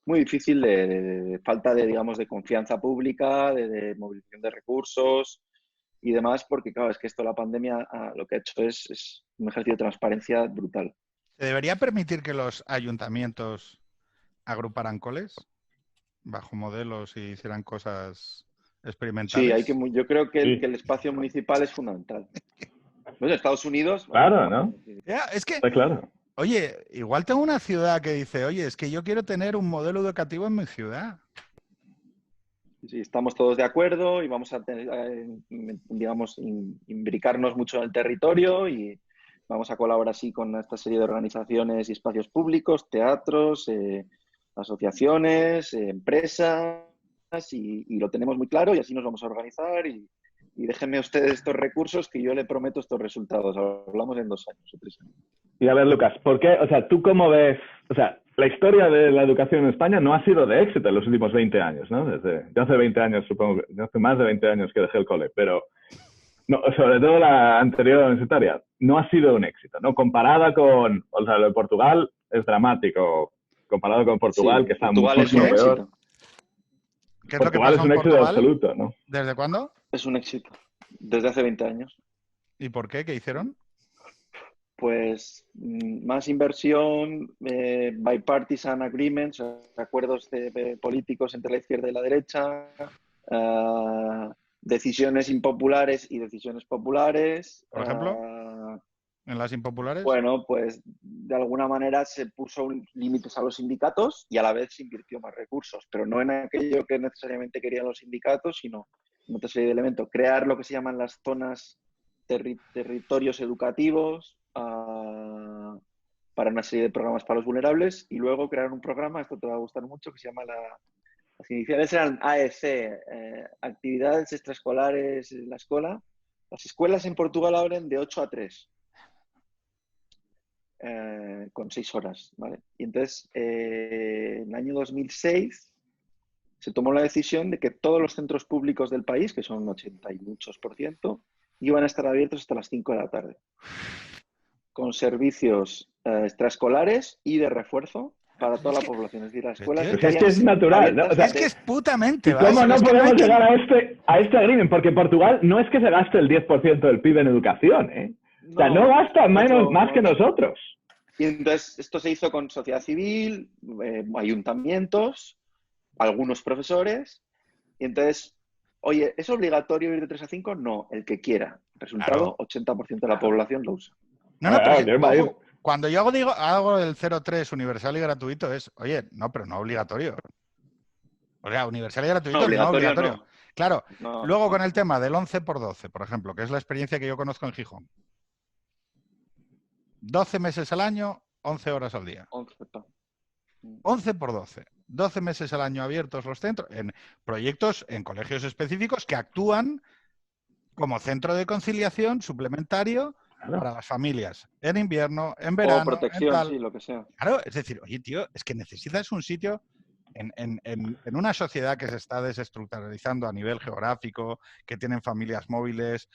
muy difícil de falta de, digamos, de confianza pública, de movilización de recursos y demás, porque claro, es que esto, la pandemia, lo que ha hecho es un ejercicio de transparencia brutal. ¿Se debería permitir que los ayuntamientos agruparan coles bajo modelos y hicieran cosas experimentales? Sí, yo creo que, Sí. que el espacio municipal es fundamental. Bueno, Estados Unidos... Claro, ¿no? Ya, es que, Está claro. oye, igual tengo una ciudad que dice, oye, es que yo quiero tener un modelo educativo en mi ciudad. Sí, estamos todos de acuerdo y vamos a tener, digamos, imbricarnos mucho en el territorio y vamos a colaborar así con esta serie de organizaciones y espacios públicos, teatros, asociaciones, empresas y lo tenemos muy claro y así nos vamos a organizar y déjenme ustedes estos recursos que yo le prometo estos resultados. Hablamos en 2 años o 3 años. Y a ver, Lucas, ¿por qué? O sea, ¿tú cómo ves? O sea, la historia de la educación en España no ha sido de éxito en los últimos 20 años, ¿no? Yo hace 20 años, supongo, yo hace más de 20 años que dejé el cole, pero no, sobre todo la anterior universitaria, no ha sido un éxito, ¿no? Comparada con, o sea, lo de Portugal es dramático, comparado con Portugal, Sí, que está Portugal es muchísimo un peor. éxito. ¿Qué es lo que Portugal pasó es en un éxito Portugal? absoluto, ¿no? ¿Desde cuándo? Es un éxito. Desde hace 20 años. ¿Y por qué? ¿Qué hicieron? Pues más inversión, bipartisan agreements, acuerdos políticos entre la izquierda y la derecha, decisiones impopulares y decisiones populares. Por ejemplo, en las impopulares. Bueno, pues de alguna manera se puso límites a los sindicatos y a la vez se invirtió más recursos, pero no en aquello que necesariamente querían los sindicatos, sino en otra serie de elementos. Crear lo que se llaman las zonas, territorios educativos, para una serie de programas para los vulnerables y luego crear un programa, esto te va a gustar mucho, que se llama las iniciales eran AEC, actividades extraescolares en la escuela. Las escuelas en Portugal abren de 8 a 3, con 6 horas, ¿vale? Y entonces, en el año 2006 se tomó la decisión de que todos los centros públicos del país, que son 80 y muchos %, iban a estar abiertos hasta las 5 de la tarde, con servicios extraescolares y de refuerzo para toda la población. Es decir, las escuelas Pues es que es natural, ¿no? O sea, Es que es putamente ¿y cómo básico, no es que podemos hay que- llegar a este agreement? Porque Portugal no es que se gaste el 10% del PIB en educación, ¿eh? O sea, no gasta más que nosotros. Y entonces esto se hizo con sociedad civil, ayuntamientos, algunos profesores. Y entonces, oye, ¿es obligatorio ir de 3 a 5? No, el que quiera. Resultado, Claro. 80% de la población lo usa. No, pero Ah, que- qué mal. ojo, cuando yo hago el 0,3 universal y gratuito es, oye, no, pero no obligatorio. O sea, universal y gratuito, no obligatorio. No. Claro, No, luego no. con el tema del 11x12, por ejemplo, que es la experiencia que yo conozco en Gijón. 12 meses al año, 11 horas al día. 11x12. 12 meses al año abiertos los centros, en proyectos, en colegios específicos que actúan como centro de conciliación suplementario para las familias, en invierno, en O verano, en protección, tal. sí, lo que sea. Claro, es decir, oye, tío, es que necesitas un sitio en una sociedad que se está desestructuralizando a nivel geográfico, que tienen familias móviles,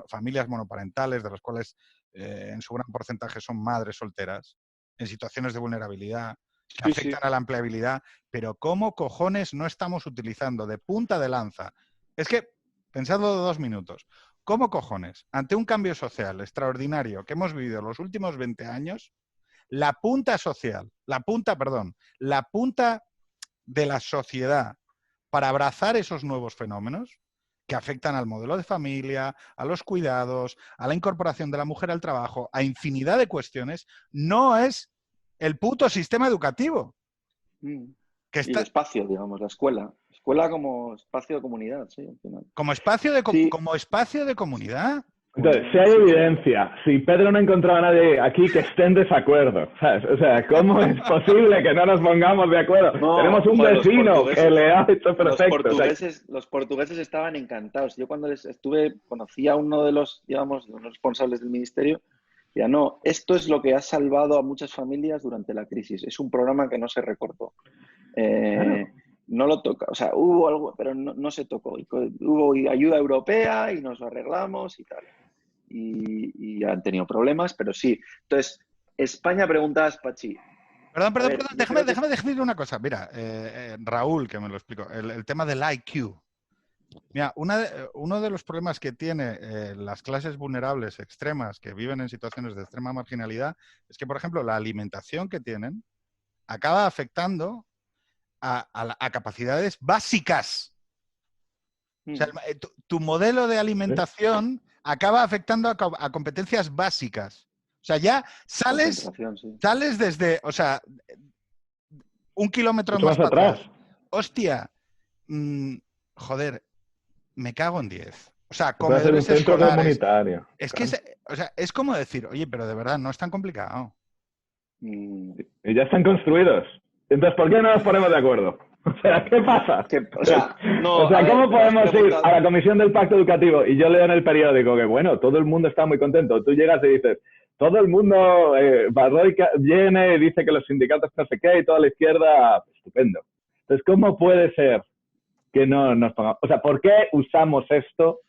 familias monoparentales, de las cuales en su gran porcentaje son madres solteras, en situaciones de vulnerabilidad, que Sí, afectan sí. a la empleabilidad, pero ¿cómo cojones no estamos utilizando de punta de lanza? Es que, pensadlo 2 minutos, ¿cómo cojones, ante un cambio social extraordinario que hemos vivido los últimos 20 años, la punta social, la punta de la sociedad para abrazar esos nuevos fenómenos que afectan al modelo de familia, a los cuidados, a la incorporación de la mujer al trabajo, a infinidad de cuestiones, no es el puto sistema educativo? Que Y el está espacio, digamos, la escuela. Escuela como espacio de comunidad, sí, al final. como espacio Sí, como espacio de comunidad. Entonces, si hay evidencia, si Pedro no encontraba a nadie aquí que esté en desacuerdo, ¿sabes? O sea, ¿cómo es posible que no nos pongamos de acuerdo? no, Tenemos un joder, vecino que le ha hecho perfecto. los portugueses estaban encantados. Yo cuando les estuve, conocí a uno de los, digamos, de los responsables del ministerio, decía, no, esto es lo que ha salvado a muchas familias durante la crisis. Es un programa que no se recortó. Claro. No lo toca, o sea, hubo algo, pero no se tocó. Hubo ayuda europea y nos lo arreglamos y tal. Y han tenido problemas, pero sí. Entonces, España, preguntabas, Pachi. Perdón, A ver, yo creo déjame decir una cosa. Mira, Raúl, que me lo explico, el tema del IQ. Mira, uno de los problemas que tiene las clases vulnerables extremas que viven en situaciones de extrema marginalidad es que, por ejemplo, la alimentación que tienen acaba afectando a capacidades básicas. O sea, tu modelo de alimentación acaba afectando a competencias básicas. O sea, ya sales desde, o sea, 1 kilómetro Mucho más más para atrás. atrás. Hostia, joder, me cago en 10. O sea, Puede ser un comedores centro escolares. comunitario. Es Claro. que o sea, es como decir, oye, pero de verdad no es tan complicado. Y ya están construidos. Entonces, ¿por qué no nos ponemos de acuerdo? O sea, ¿qué pasa? ¿Cómo podemos ir a la comisión del pacto educativo? Y yo leo en el periódico que, bueno, todo el mundo está muy contento. Tú llegas y dices, todo el mundo, Barroy viene y dice que los sindicatos no sé qué y toda la izquierda, estupendo. Entonces, ¿cómo puede ser que no nos pongamos? O sea, ¿por qué usamos esto?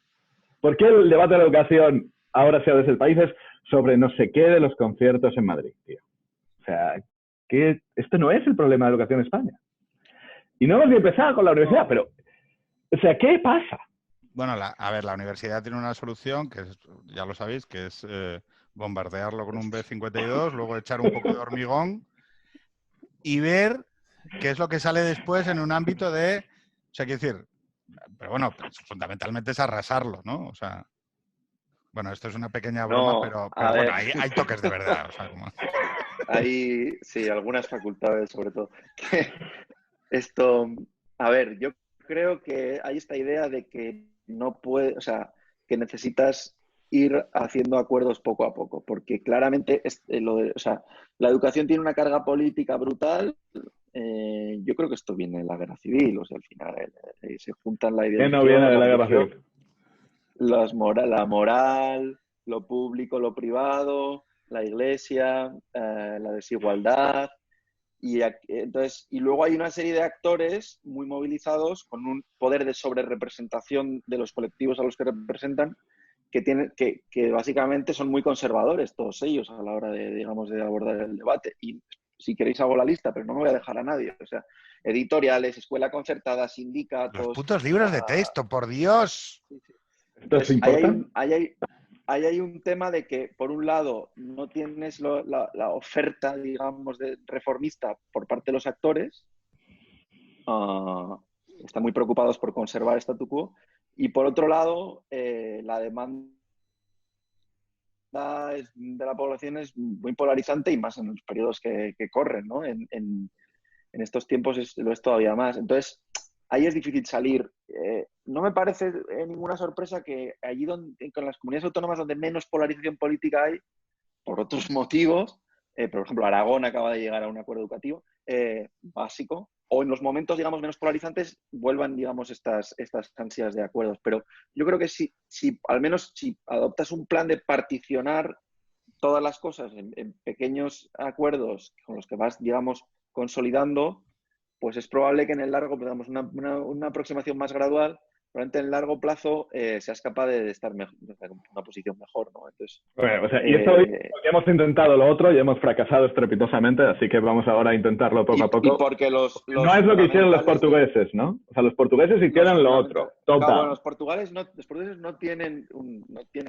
¿Por qué el debate de la educación ahora sea desde el país es sobre no sé qué de los conciertos en Madrid, tío? O sea, que esto no es el problema de la educación en España. Y no hemos ni empezado con la universidad, pero, o sea, ¿qué pasa? Bueno, a ver, la universidad tiene una solución, que es, ya lo sabéis, que es bombardearlo con un B-52, luego echar un poco de hormigón y ver qué es lo que sale después en un ámbito de... O sea, quiero decir, pero bueno, pues, fundamentalmente es arrasarlo, ¿no? O sea, bueno, esto es una pequeña broma, pero bueno, hay toques de verdad. O sea, como... Hay, sí, algunas facultades sobre todo. Esto, a ver, yo creo que hay esta idea de que no puede, o sea, que necesitas ir haciendo acuerdos poco a poco, porque claramente o sea, la educación tiene una carga política brutal. Yo creo que esto viene de la guerra civil, o sea, al final se juntan la ideología, no viene de la guerra civil? La moral, lo público, lo privado, la iglesia, la desigualdad. Y luego hay una serie de actores muy movilizados con un poder de sobrerepresentación de los colectivos a los que representan, que básicamente son muy conservadores todos ellos a la hora de, digamos, de abordar el debate. Y si queréis hago la lista, pero no me voy a dejar a nadie. O sea, editoriales, escuela concertada, sindicatos... Los putos libros de texto, por Dios. ¿Esto es importante? Ahí hay un tema de que, por un lado, no tienes la oferta, digamos, reformista por parte de los actores. Están muy preocupados por conservar el statu quo. Y, por otro lado, la demanda de la población es muy polarizante y más en los periodos que corren, ¿no? En estos tiempos lo es todavía más. Entonces, ahí es difícil salir. No me parece ninguna sorpresa que allí con las comunidades autónomas donde menos polarización política hay, por otros motivos, por ejemplo, Aragón acaba de llegar a un acuerdo educativo, básico, o en los momentos, digamos, menos polarizantes, vuelvan, digamos, estas ansias de acuerdos. Pero yo creo que si al menos si adoptas un plan de particionar todas las cosas en pequeños acuerdos con los que vas, digamos, consolidando, pues es probable que en el largo, digamos, una aproximación más gradual, probablemente en el largo plazo seas capaz de estar en una posición mejor, ¿no? Entonces, bueno, o sea, y esto hoy, porque hemos intentado lo otro y hemos fracasado estrepitosamente, así que vamos ahora a intentarlo poco a poco. Y porque no es lo que hicieron los portugueses, ¿no? O sea, los portugueses hicieron lo otro. Bueno, los portugueses no tienen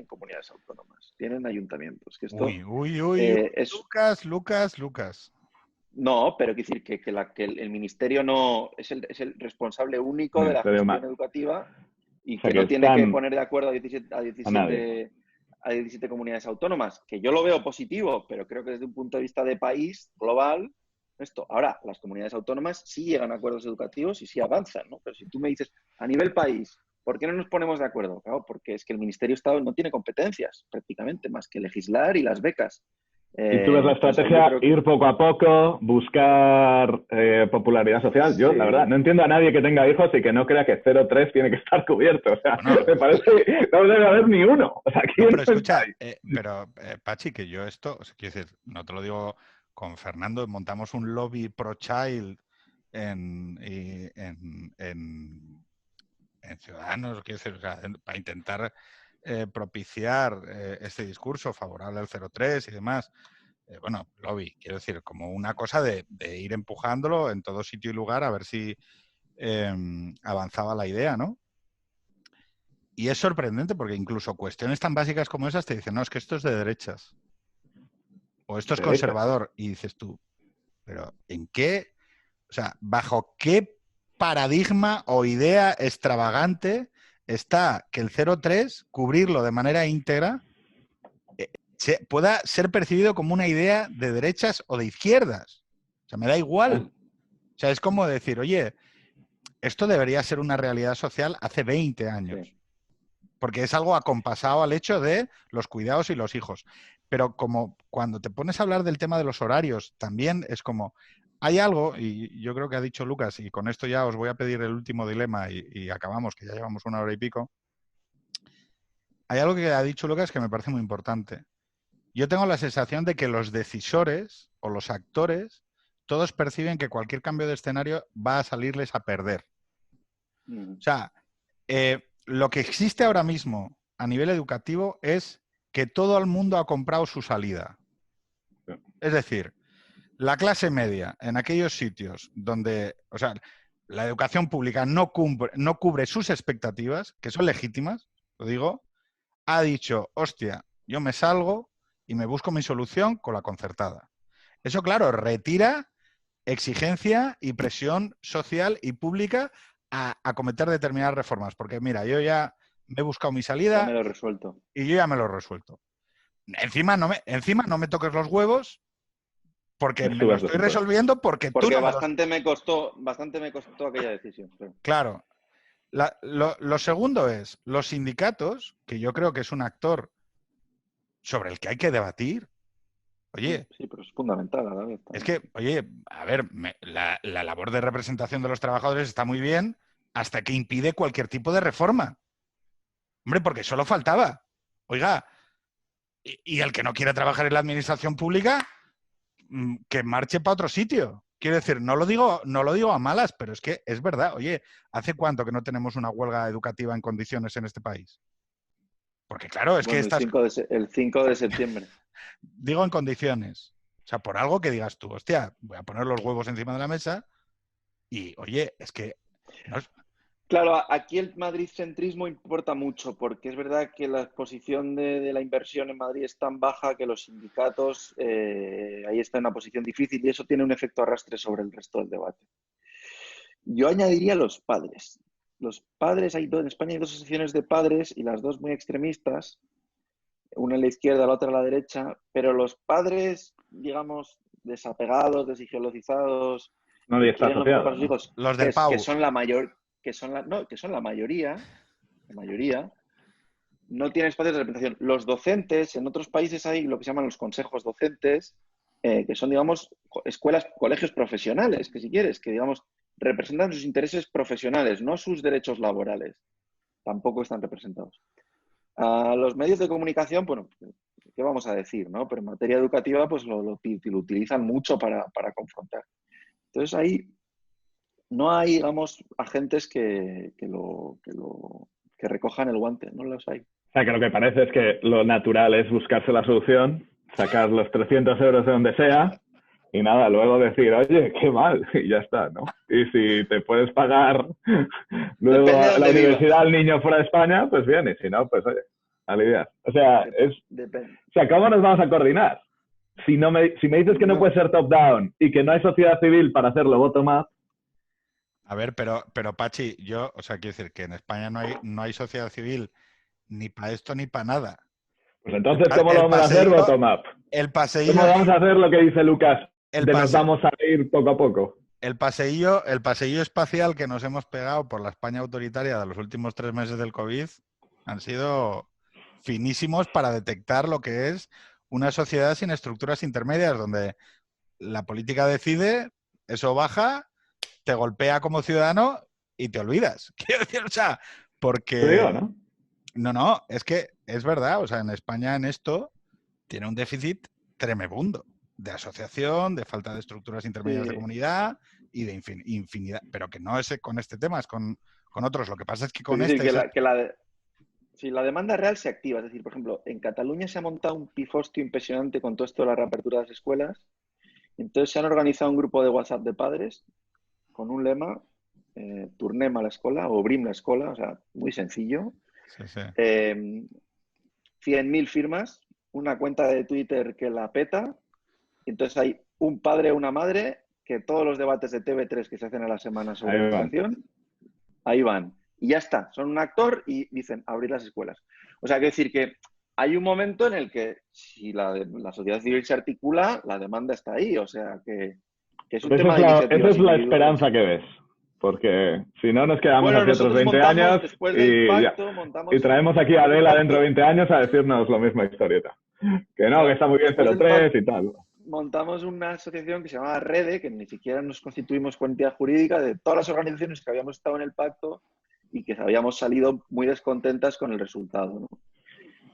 comunidades autónomas, tienen ayuntamientos. Que esto, Lucas. No, pero quiero decir que el ministerio no es el responsable único de la gestión educativa y que no tiene que poner de acuerdo a 17 comunidades autónomas, que yo lo veo positivo, pero creo que desde un punto de vista de país global, esto. Ahora, las comunidades autónomas sí llegan a acuerdos educativos y sí avanzan, ¿no? Pero si tú me dices, a nivel país, ¿por qué no nos ponemos de acuerdo? Claro, porque es que el Ministerio de Estado no tiene competencias prácticamente más que legislar y las becas. Y tú ves la estrategia, ir poco a poco, buscar popularidad social. Yo, la verdad, no entiendo a nadie que tenga hijos y que no crea que 0,3 tiene que estar cubierto. O sea, me parece que no debe haber ni uno. O sea, pero escucha, Pachi, que yo esto, o sea, quiero decir, no te lo digo con Fernando, montamos un lobby pro-child en Ciudadanos, quiero decir, o sea, para intentar propiciar este discurso favorable al 0,3 y demás. Bueno, lobby, quiero decir, como una cosa de ir empujándolo en todo sitio y lugar a ver si avanzaba la idea, ¿no? Y es sorprendente porque incluso cuestiones tan básicas como esas te dicen, no, es que esto es de derechas. O esto es conservador. Y dices tú, pero ¿en qué? O sea, ¿bajo qué paradigma o idea extravagante está que el 0,3, cubrirlo de manera íntegra, pueda ser percibido como una idea de derechas o de izquierdas? O sea, me da igual. O sea, es como decir, oye, esto debería ser una realidad social hace 20 años. Sí. Porque es algo acompasado al hecho de los cuidados y los hijos. Pero como cuando te pones a hablar del tema de los horarios, también es como, hay algo, y yo creo que ha dicho Lucas, y con esto ya os voy a pedir el último dilema y acabamos, que ya llevamos 1 hora y pico. Hay algo que ha dicho Lucas que me parece muy importante. Yo tengo la sensación de que los decisores o los actores, todos perciben que cualquier cambio de escenario va a salirles a perder. O sea, lo que existe ahora mismo a nivel educativo es que todo el mundo ha comprado su salida. Es decir, la clase media en aquellos sitios donde, o sea, la educación pública no cubre sus expectativas, que son legítimas, lo digo, ha dicho, hostia, yo me salgo y me busco mi solución con la concertada. Eso, claro, retira exigencia y presión social y pública a acometer determinadas reformas. Porque, mira, yo ya me he buscado mi salida. Ya me lo he resuelto. Y yo ya me lo he resuelto. Encima no me toques los huevos porque me lo estoy resolviendo porque tú no bastante me costó aquella decisión. Claro. Lo segundo es, los sindicatos, que yo creo que es un actor sobre el que hay que debatir. Oye, sí, pero es fundamental a la vez. Es que, oye, a ver, la labor de representación de los trabajadores está muy bien hasta que impide cualquier tipo de reforma. Hombre, porque solo faltaba. Oiga, y el que no quiera trabajar en la administración pública, que marche para otro sitio. Quiero decir, no lo digo a malas, pero es que es verdad. Oye, ¿hace cuánto que no tenemos una huelga educativa en condiciones en este país? Porque claro, es que el 5 de septiembre. Digo en condiciones. O sea, por algo que digas tú, hostia, voy a poner los huevos encima de la mesa y, oye, es que... No es... Claro, aquí el madridcentrismo importa mucho porque es verdad que la exposición de la inversión en Madrid es tan baja que los sindicatos ahí están en una posición difícil y eso tiene un efecto arrastre sobre el resto del debate. Yo añadiría los padres. Los padres, en España hay 2 asociaciones de padres y las 2 muy extremistas, una a la izquierda, la otra a la derecha, pero los padres, digamos, desapegados, desideologizados, nadie está asociado, los hijos, los del Pau. que son la mayoría, no tienen espacios de representación. Los docentes, en otros países hay lo que se llaman los consejos docentes, que son, digamos, escuelas, colegios profesionales, que si quieres, que, digamos, representan sus intereses profesionales, no sus derechos laborales. Tampoco están representados. A los medios de comunicación, bueno, ¿qué vamos a decir, no? Pero en materia educativa, pues lo utilizan mucho para confrontar. Entonces, ahí no hay, digamos, agentes que recojan el guante, no los hay. O sea, que lo que parece es que lo natural es buscarse la solución, sacar los 300 euros de donde sea y nada, luego decir, oye, qué mal, y ya está, ¿no? Y si te puedes pagar luego Depende de la dónde universidad vivas. al niño fuera de España, pues bien, y si no, pues oye, aliviar. O sea, Depende. ¿cómo nos vamos a coordinar? Si me dices que no puede ser top-down y que no hay sociedad civil para hacerlo bottom-up. A ver, pero Pachi, o sea, quiero decir que en España no hay sociedad civil ni para esto ni para nada. Pues entonces, ¿cómo lo vamos a hacer bottom-up? El paseillo, ¿Cómo vamos a hacer lo que dice Lucas? Nos pase- vamos a ir poco a poco. el paseillo espacial que nos hemos pegado por la España autoritaria de los últimos 3 meses del COVID han sido finísimos para detectar lo que es una sociedad sin estructuras intermedias, donde la política decide, eso baja, te golpea como ciudadano y te olvidas. Quiero decir, o sea, porque... Te digo, ¿no? No, es que es verdad, o sea, en España en esto tiene un déficit tremebundo de asociación, de falta de estructuras intermedias de comunidad y de infinidad, pero que no es con este tema, es con otros. Lo que pasa es que con Es decir, este... la demanda real se activa. Es decir, por ejemplo, en Cataluña se ha montado un pifostio impresionante con todo esto de la reapertura de las escuelas. Entonces se han organizado un grupo de WhatsApp de padres con un lema, Tornem a l'escola o Obrim l'escola, o sea, muy sencillo. Sí. 100.000 firmas, una cuenta de Twitter que la peta. Entonces hay un padre o una madre que todos los debates de TV3 que se hacen a la semana sobre educación, ahí van. Y ya está, son un actor y dicen abrir las escuelas. O sea, quiero decir que hay un momento en el que si la sociedad civil se articula, la demanda está ahí. O sea, que es un tema de iniciativas. Esa es la esperanza que ves. Porque si no, nos quedamos Bueno, aquí otros nosotros 20 años después del pacto, y traemos aquí a Adela dentro de 20 años a decirnos la misma historieta. Que no, que está muy bien 03 y tal. Montamos una asociación que se llamaba REDE, que ni siquiera nos constituimos con entidad jurídica, de todas las organizaciones que habíamos estado en el pacto y que habíamos salido muy descontentas con el resultado, ¿no?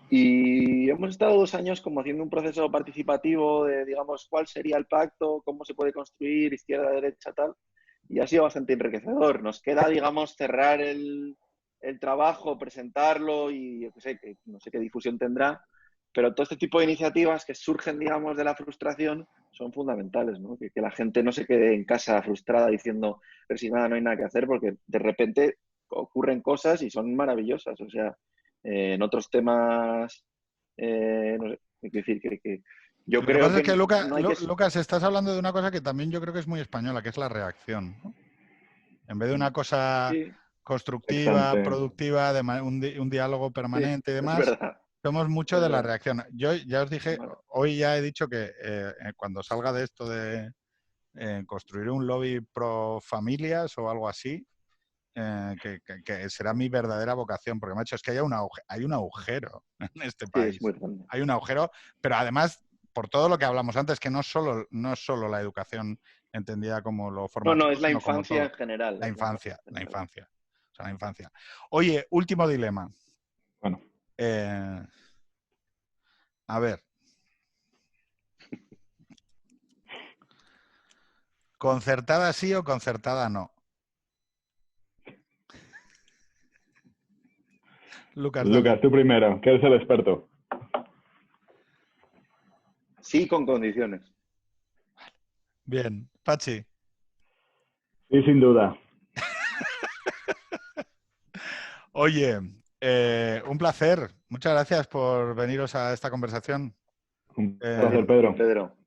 Y hemos estado 2 años como haciendo un proceso participativo de, digamos, cuál sería el pacto, cómo se puede construir, izquierda, derecha, tal. Y ha sido bastante enriquecedor. Nos queda, digamos, cerrar el trabajo, presentarlo y yo qué sé, que no sé qué difusión tendrá, pero todo este tipo de iniciativas que surgen, digamos, de la frustración son fundamentales, ¿no? Que la gente no se quede en casa frustrada diciendo, pero si nada, no hay nada que hacer, porque de repente ocurren cosas y son maravillosas. O sea, en otros temas, no sé, hay que decir que yo Lo que creo pasa es que, no hay que... Lucas, estás hablando de una cosa que también yo creo que es muy española, que es la reacción, ¿no? En vez de una cosa constructiva, productiva, de un diálogo permanente y demás, es verdad. somos mucho de la reacción. Yo ya os dije, hoy ya he dicho que cuando salga de esto de construir un lobby pro familias o algo así, que será mi verdadera vocación, porque, macho, es que hay un agujero en este país. Es muy grande. Hay un agujero, pero además, por todo lo que hablamos antes, que no es solo la educación entendida como lo formativo, No, es la sino como infancia todo. en general. La infancia. O sea, la infancia. Oye, último dilema. Bueno. A ver. ¿Concertada sí o concertada no? Lucas, tú primero, que eres el experto. Sí, con condiciones. Bien. Pachi. Sí, sin duda. Oye, un placer. Muchas gracias por veniros a esta conversación. Un placer, Pedro.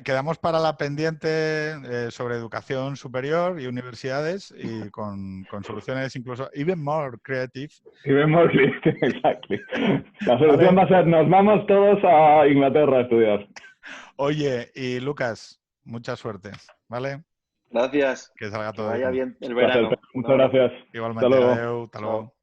Quedamos para la pendiente sobre educación superior y universidades y con soluciones incluso even more creative. Even more creative, exactly. La solución va a ser, nos vamos todos a Inglaterra a estudiar. Oye, y Lucas, mucha suerte, ¿vale? Gracias. Que salga todo vaya bien. El verano. Muchas gracias. Igualmente. Hasta luego. Hasta luego.